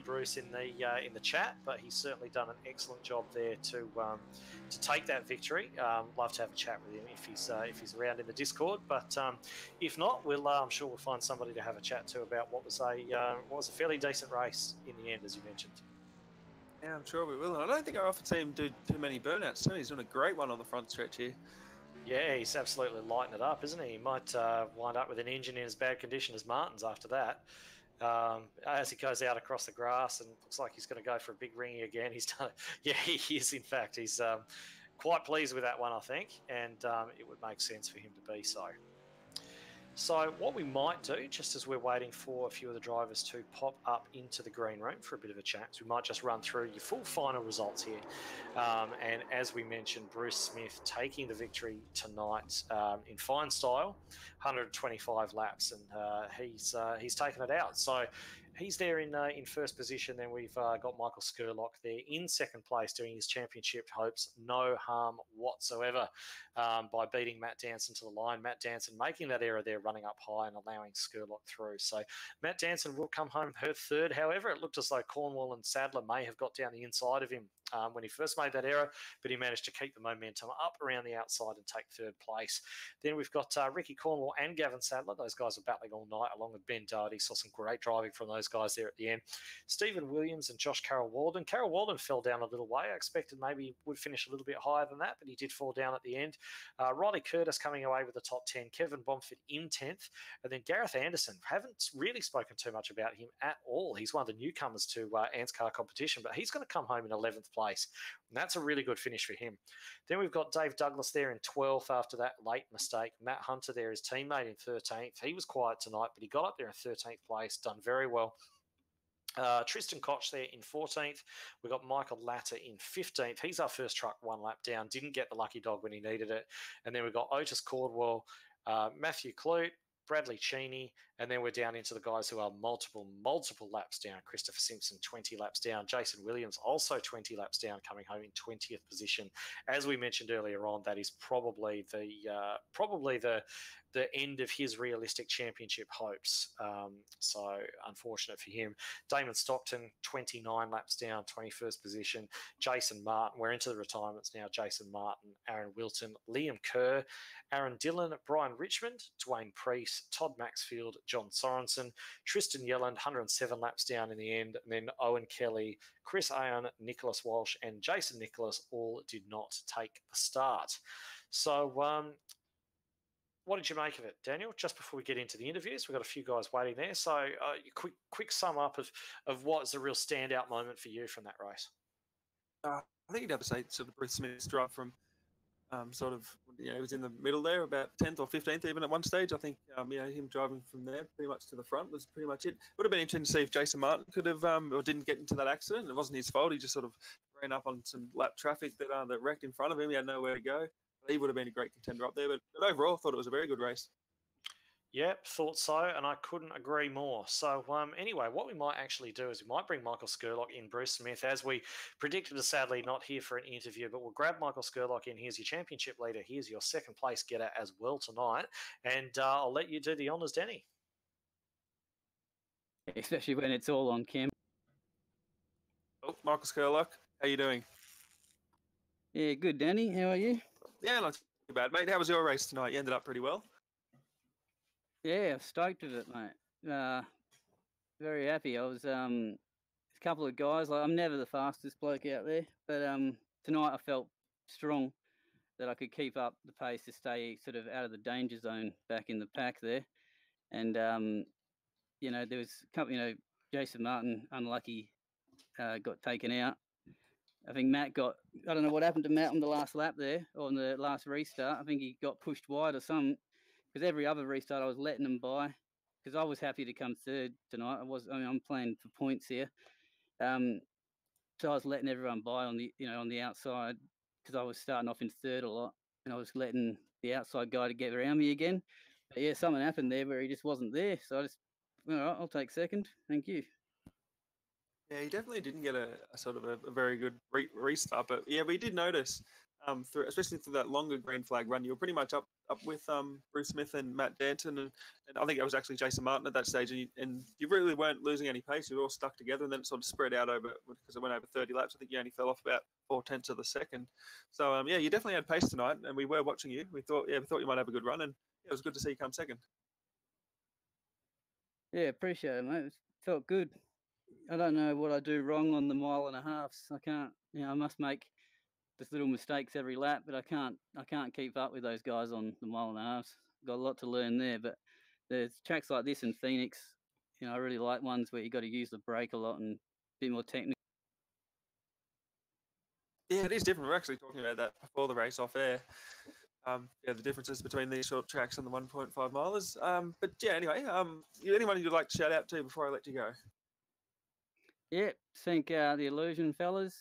Bruce in the chat, but he's certainly done an excellent job there to take that victory. Love to have a chat with him if he's around in the Discord, but if not, I'm sure we'll find somebody to have a chat to about what was a fairly decent race in the end, as you mentioned. Yeah, I'm sure we will. And I don't think I often see him do too many burnouts too. He's doing a great one on the front stretch here. Yeah, he's absolutely lighting it up, isn't he? He might wind up with an engine in as bad condition as Martin's after that. as he goes out across the grass and looks like he's going to go for a big ringy again. He's done, yeah, he is. In fact, he's quite pleased with that one, I think, and it would make sense for him to be so. So what we might do, just as we're waiting for a few of the drivers to pop up into the green room for a bit of a chat, we might just run through your full final results here. And as we mentioned, Bruce Smith taking the victory tonight in fine style, 125 laps, and he's taken it out. So he's there in first position. Then we've got Michael Skurlock there in second place, doing his championship hopes no harm whatsoever by beating Matt Danson to the line. Matt Danson making that error there, running up high and allowing Skurlock through. So Matt Danson will come home her third. However, it looked as though Cornwall and Sadler may have got down the inside of him when he first made that error, but he managed to keep the momentum up around the outside and take third place. Then we've got Ricky Cornwall and Gavin Sadler. Those guys are battling all night, along with Ben Doherty. Saw some great driving from those guys there at the end. Stephen Williams and Josh Carroll-Walden. Carroll-Walden fell down a little way. I expected maybe he would finish a little bit higher than that, but he did fall down at the end. Riley Curtis coming away with the top 10. Kevin Bomford in 10th. And then Gareth Anderson. Haven't really spoken too much about him at all. He's one of the newcomers to ANZCAR competition, but he's going to come home in 11th place. And that's a really good finish for him. Then we've got Dave Douglas there in 12th after that late mistake. Matt Hunter there, his teammate, in 13th. He was quiet tonight, but he got up there in 13th place, done very well. Tristan Koch there in 14th. We've got Michael Latter in 15th. He's our first truck one lap down. Didn't get the lucky dog when he needed it. And then we've got Otis Cordwell, Matthew Clute, Bradley Cheney, and then we're down into the guys who are multiple laps down. Christopher Simpson, 20 laps down. Jason Williams, also 20 laps down, coming home in 20th position. As we mentioned earlier on, that is probably the end of his realistic championship hopes. So unfortunate for him. Damon Stockton, 29 laps down, 21st position. Jason Martin, we're into the retirements now. Jason Martin, Aaron Wilton, Liam Kerr, Aaron Dillon, Brian Richmond, Dwayne Priest, Todd Maxfield, John Sorensen, Tristan Yelland, 107 laps down in the end, and then Owen Kelly, Chris Aon, Nicholas Walsh, and Jason Nicholas all did not take the start. So what did you make of it, Daniel? Just before we get into the interviews, we've got a few guys waiting there. So quick sum up of what's the real standout moment for you from that race. I think you'd have to say sort of Bruce Smith's drive from he was in the middle there, about 10th or 15th even at one stage. I think, him driving from there pretty much to the front was pretty much it. Would have been interesting to see if Jason Martin could have or didn't get into that accident. It wasn't his fault. He just sort of ran up on some lap traffic that wrecked in front of him. He had nowhere to go. He would have been a great contender up there. But overall, I thought it was a very good race. Yep, thought so, and I couldn't agree more. So anyway, what we might actually do is we might bring Michael Skurlock in, Bruce Smith, as we predicted, is sadly not here for an interview, but we'll grab Michael Skurlock in. Here's your championship leader. Here's your second place getter as well tonight. And I'll let you do the honours, Danny. Especially when it's all on cam. Oh, Michael Skurlock, how you doing? Yeah, good, Danny. How are you? Yeah, not too bad, mate. How was your race tonight? You ended up pretty well. Yeah, stoked with it, mate. Very happy. I was a couple of guys. Like, I'm never the fastest bloke out there, but tonight I felt strong that I could keep up the pace to stay sort of out of the danger zone back in the pack there. And there was a couple. Jason Martin, unlucky, got taken out. I think Matt I don't know what happened to Matt on the last lap there, or on the last restart. I think he got pushed wide or something. Because every other restart I was letting them by, because I was happy to come third tonight. I'm playing for points here, so I was letting everyone by on the outside, because I was starting off in third a lot, and I was letting the outside guy to get around me again. But yeah, something happened there where he just wasn't there, so I just, all right, I'll take second. Thank you. Yeah, he definitely didn't get a very good restart, but yeah, we did notice. Especially through that longer green flag run, you were pretty much up with Bruce Smith and Matt Danton, and I think it was actually Jason Martin at that stage, and you really weren't losing any pace. You were all stuck together, and then it sort of spread out over, because it went over 30 laps. I think you only fell off about 4/10 of a second. So you definitely had pace tonight, and we were watching you. We thought you might have a good run, and it was good to see you come second. Yeah, appreciate it, mate. It felt good. I don't know what I do wrong on the 1.5 miles. I can't. I must make just little mistakes every lap, but I can't keep up with those guys on the 1.5 miles. Got a lot to learn there, but there's tracks like this in Phoenix, I really like ones where you got to use the brake a lot and a bit more technical. Yeah, it is different. We're actually talking about that before the race off air. The differences between these short tracks and the 1.5 milers. But yeah, anyway, anyone you'd like to shout out to before I let you go? Yeah, thank the Illusion fellas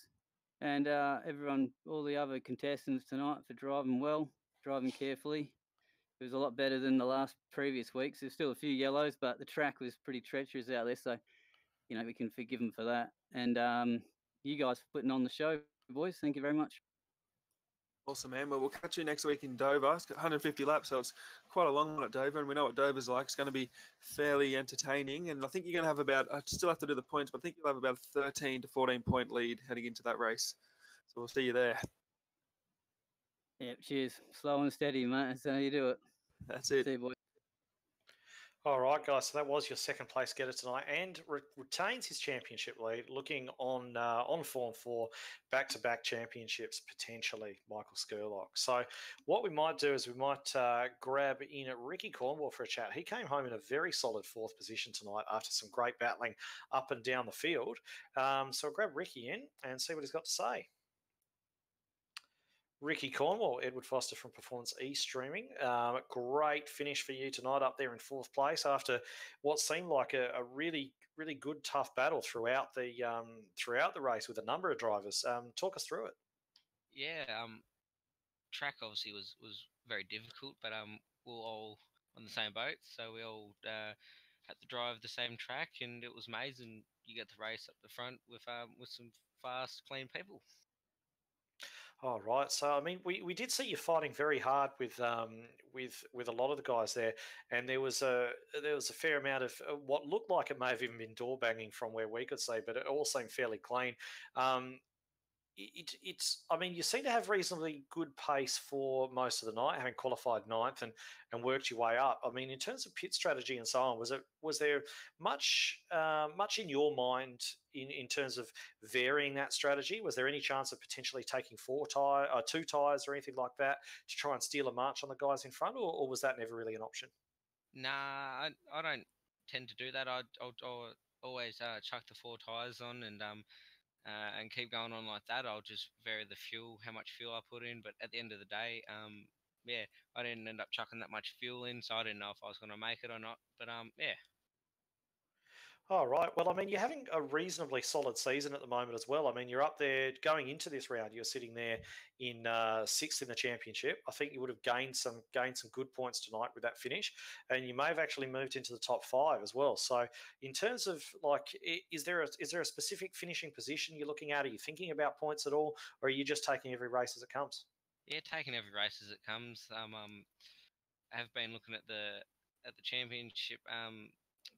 and everyone, all the other contestants tonight for driving well, driving carefully. It was a lot better than the previous weeks. There's still a few yellows, but the track was pretty treacherous out there, so we can forgive them for that. And you guys for putting on the show, boys. Thank you very much. Awesome, man. Well, we'll catch you next week in Dover. It's got 150 laps, so it's quite a long one at Dover, and we know what Dover's like. It's going to be fairly entertaining, and I think you're going to have I still have to do the points, but I think you'll have about a 13 to 14 point lead heading into that race. So we'll see you there. Yeah, cheers. Slow and steady, mate. That's how you do it. That's it. See you, boys. All right, guys. So that was your second place getter tonight, and retains his championship lead. Looking on form for back-to-back championships potentially, Michael Skurlock. So what we might do is we might grab in Ricky Cornwall for a chat. He came home in a very solid fourth position tonight after some great battling up and down the field. So we'll grab Ricky in and see what he's got to say. Ricky Cornwall, Edward Foster from Performance E-Streaming. Great finish for you tonight up there in fourth place after what seemed like a really, really good, tough battle throughout the race with a number of drivers. Talk us through it. Yeah, track obviously was very difficult, but we were all on the same boat, so we all had to drive the same track, and it was amazing. You get the race up the front with some fast, clean people. All right. So I mean, we did see you fighting very hard with a lot of the guys there, and there was a fair amount of what looked like it may have even been door banging from where we could see, but it all seemed fairly clean. It's I mean, you seem to have reasonably good pace for most of the night, having qualified ninth and worked your way up. I mean, in terms of pit strategy and so on, was there much in your mind in terms of varying that strategy? Was there any chance of potentially taking two tyres or anything like that to try and steal a march on the guys in front, or was that never really an option? Nah, I don't tend to do that. I'll always chuck the 4 tyres on and keep going on like that. I'll just vary the fuel, how much fuel I put in. But at the end of the day, yeah, I didn't end up chucking that much fuel in, so I didn't know if I was going to make it or not. But yeah. All right. Well, I mean, you're having a reasonably solid season at the moment as well. I mean, you're up there going into this round. You're sitting there in sixth in the championship. I think you would have gained some good points tonight with that finish, and you may have actually moved into the top 5 as well. So, in terms of is there a specific finishing position you're looking at? Are you thinking about points at all, or are you just taking every race as it comes? Yeah, taking every race as it comes. I have been looking at the championship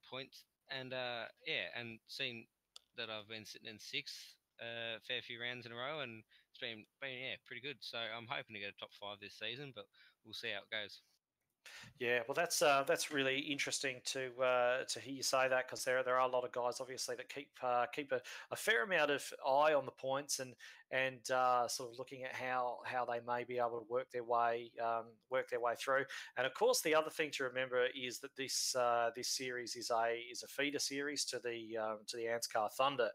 points, and and seeing that I've been sitting in 6th a fair few rounds in a row, and it's been pretty good. So I'm hoping to get a top 5 this season, but we'll see how it goes. Yeah, well, that's really interesting to hear you say that, because there are a lot of guys obviously that keep a fair amount of eye on the points and sort of looking at how they may be able to work their way through. And of course, the other thing to remember is that this series is a feeder series to the ANZCAR Thunder,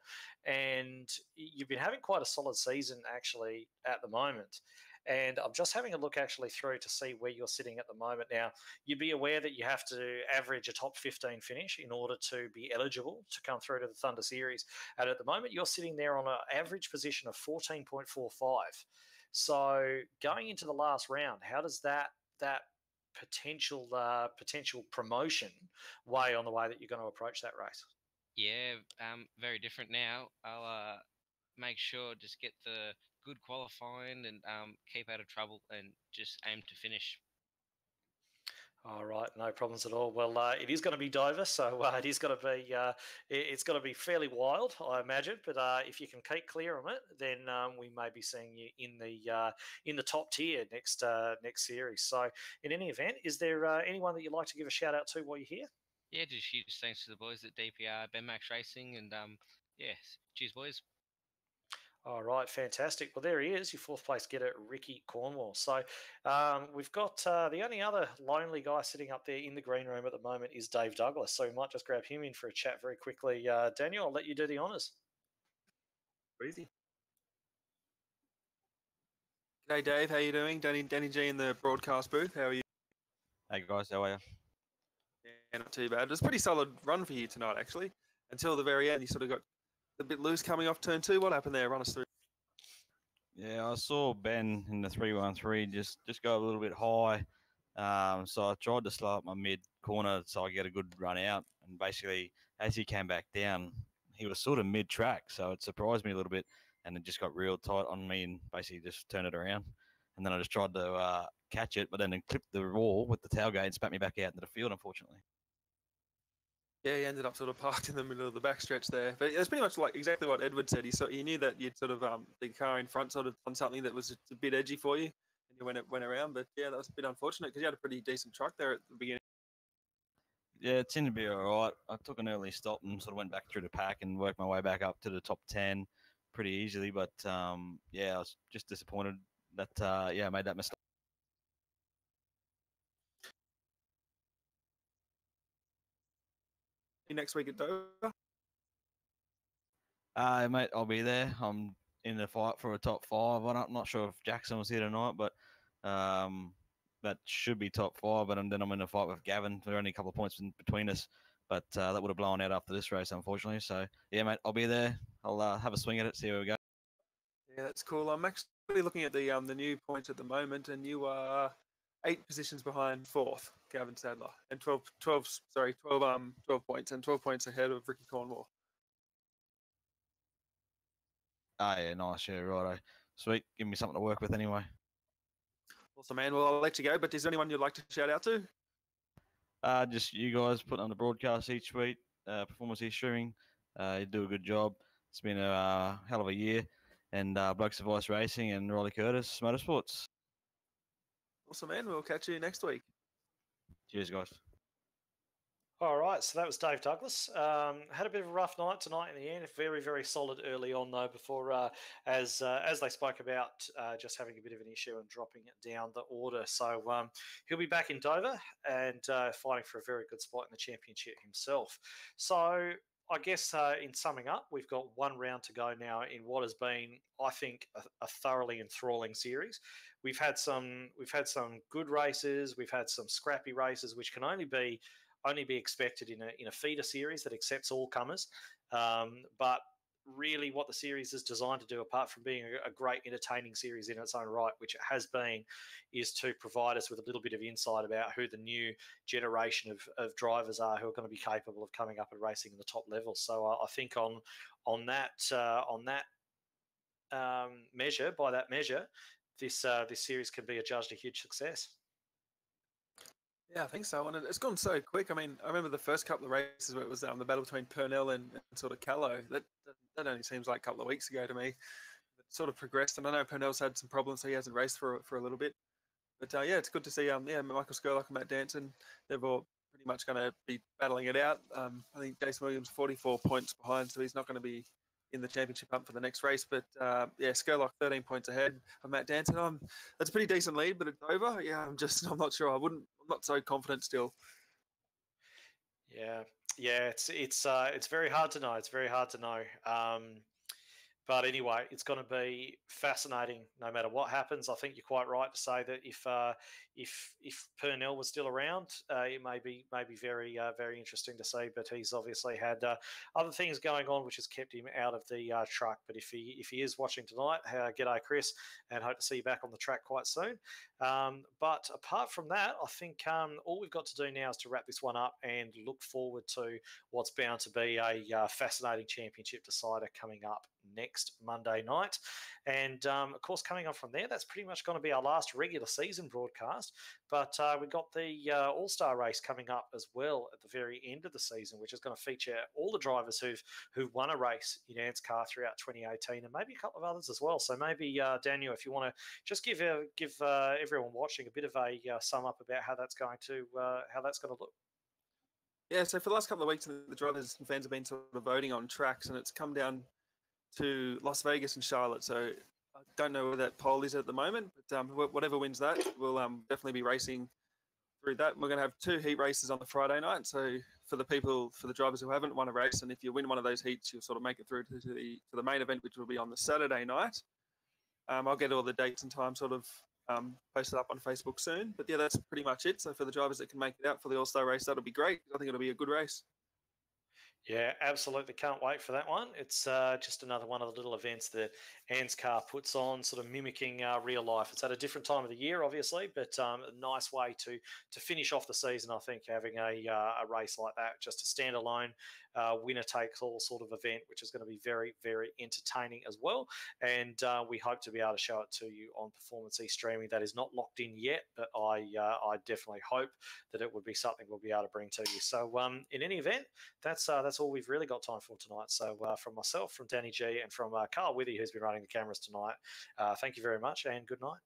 and you've been having quite a solid season actually at the moment. And I'm just having a look actually through to see where you're sitting at the moment. Now, you'd be aware that you have to average a top 15 finish in order to be eligible to come through to the Thunder Series. And at the moment, you're sitting there on an average position of 14.45. So going into the last round, how does that potential promotion weigh on the way that you're going to approach that race? Yeah, very different now. I'll make sure just get the good qualifying and keep out of trouble and just aim to finish. All right, no problems at all. Well, it is going to be Dover, so it is going to be it's going to be fairly wild, I imagine. But if you can keep clear on it, then we may be seeing you in the top tier next series. So, in any event, is there anyone that you'd like to give a shout out to while you're here? Yeah, just huge thanks to the boys at DPR, Ben Max Racing, and cheers, boys. All right, fantastic. Well, there he is, your fourth place getter, Ricky Cornwall. So we've got the only other lonely guy sitting up there in the green room at the moment is Dave Douglas. So we might just grab him in for a chat very quickly. Daniel, I'll let you do the honours. Easy. G'day, Dave. How you doing? Danny G in the broadcast booth. How are you? Hey guys, how are you? Yeah, not too bad. It was a pretty solid run for you tonight, actually. Until the very end, you sort of got a bit loose coming off turn 2. What happened there? Run us through. Yeah, I saw Ben in the 313 just go a little bit high. So I tried to slow up my mid corner so I get a good run out. And basically, as he came back down, he was sort of mid track. So it surprised me a little bit, and it just got real tight on me and basically just turned it around. And then I just tried to catch it, but then it clipped the wall with the tailgate and spat me back out into the field, unfortunately. Yeah, he ended up sort of parked in the middle of the backstretch there. But it's pretty much like exactly what Edward said. He knew that you'd sort of the car in front sort of done something that was a bit edgy for you, and you went around. But yeah, that was a bit unfortunate because you had a pretty decent truck there at the beginning. Yeah, it seemed to be all right. I took an early stop and sort of went back through the pack and worked my way back up to the top 10 pretty easily. But yeah, I was just disappointed that I made that mistake. Next week at Dover. Mate, I'll be there. I'm in the fight for a top 5. I'm not sure if Jackson was here tonight, but that should be top 5. But then I'm in a fight with Gavin. There are only a couple of points between us, but that would have blown out after this race, unfortunately. So yeah, mate, I'll be there. I'll have a swing at it, see where we go. Yeah, that's cool. I'm actually looking at the new points at the moment, and you are 8 positions behind 4th, Gavin Sadler, and 12 points, and 12 points ahead of Ricky Cornwall. Ah, yeah, nice. Yeah, righto. Sweet. Give me something to work with anyway. Awesome, man. Well, I'll let you go, but is there anyone you'd like to shout out to? Just you guys putting on the broadcast each week, performance streaming. You do a good job. It's been a hell of a year. And Blokes of Ice Racing and Riley Curtis Motorsports. Awesome, man. We'll catch you next week. Cheers, guys. All right, so that was Dave Douglas. Had a bit of a rough night tonight in the end. Very, very solid early on though. Before, as they spoke about, just having a bit of an issue and dropping it down the order. So he'll be back in Dover and fighting for a very good spot in the championship himself. So I guess in summing up, we've got one round to go now in what has been, I think, a thoroughly enthralling series. We've had some good races. We've had some scrappy races, which can only be expected in a feeder series that accepts all comers. But really what the series is designed to do, apart from being a great entertaining series in its own right, which it has been, is to provide us with a little bit of insight about who the new generation of drivers are who are going to be capable of coming up and racing in the top level. So I think on that measure, by that measure, this series can be adjudged a huge success. Yeah, I think so. And it's gone so quick. I mean, I remember the first couple of races where it was the battle between Purnell and sort of Callow. That only seems like a couple of weeks ago to me. It sort of progressed, and I know Purnell's had some problems, so he hasn't raced for a little bit. But yeah, it's good to see. Michael Skurlock and Matt Danson, they're all pretty much going to be battling it out. I think Jason Williams 44 points behind, so he's not going to be in the championship hunt for the next race. But yeah, Skurlock 13 points ahead of Matt Danton. That's a pretty decent lead, but it's over. Yeah, I'm not sure. I'm not so confident still. Yeah, it's very hard to know. It's very hard to know. But anyway, it's going to be fascinating no matter what happens. I think you're quite right to say that if Purnell was still around, it may be very very interesting to see. But he's obviously had other things going on, which has kept him out of the truck. But if he is watching tonight, g'day Chris, and hope to see you back on the track quite soon. But apart from that, I think all we've got to do now is to wrap this one up and look forward to what's bound to be a fascinating championship decider coming up next Monday night. And of course, coming on from there, that's pretty much going to be our last regular season broadcast. But we've got the All-Star race coming up as well at the very end of the season, which is going to feature all the drivers who've won a race in ANZCAR throughout 2018, and maybe a couple of others as well. So maybe Daniel, if you want to just give everyone watching a bit of a sum up about how that's going to look. Yeah, so for the last couple of weeks, the drivers and fans have been sort of voting on tracks, and it's come down to Las Vegas and Charlotte. So I don't know where that pole is at the moment, but whatever wins that, we'll definitely be racing through that. We're going to have 2 heat races on the Friday night. So for the drivers who haven't won a race, and if you win one of those heats, you'll sort of make it through to the main event, which will be on the Saturday night. I'll get all the dates and times sort of posted up on Facebook soon. But yeah, that's pretty much it. So for the drivers that can make it out for the All-Star race, that'll be great. I think it'll be a good race. Yeah, absolutely. Can't wait for that one. It's just another one of the little events that ANZCAR puts on, sort of mimicking real life. It's at a different time of the year, obviously, but a nice way to finish off the season, I think, having a race like that, just a standalone winner-takes-all sort of event, which is going to be very, very entertaining as well. And we hope to be able to show it to you on Performance E-Streaming. That is not locked in yet, but I definitely hope that it would be something we'll be able to bring to you. So in any event, that's all we've really got time for tonight. So from myself, from Danny G, and from Carl Withy, who's been running the cameras tonight, thank you very much and good night.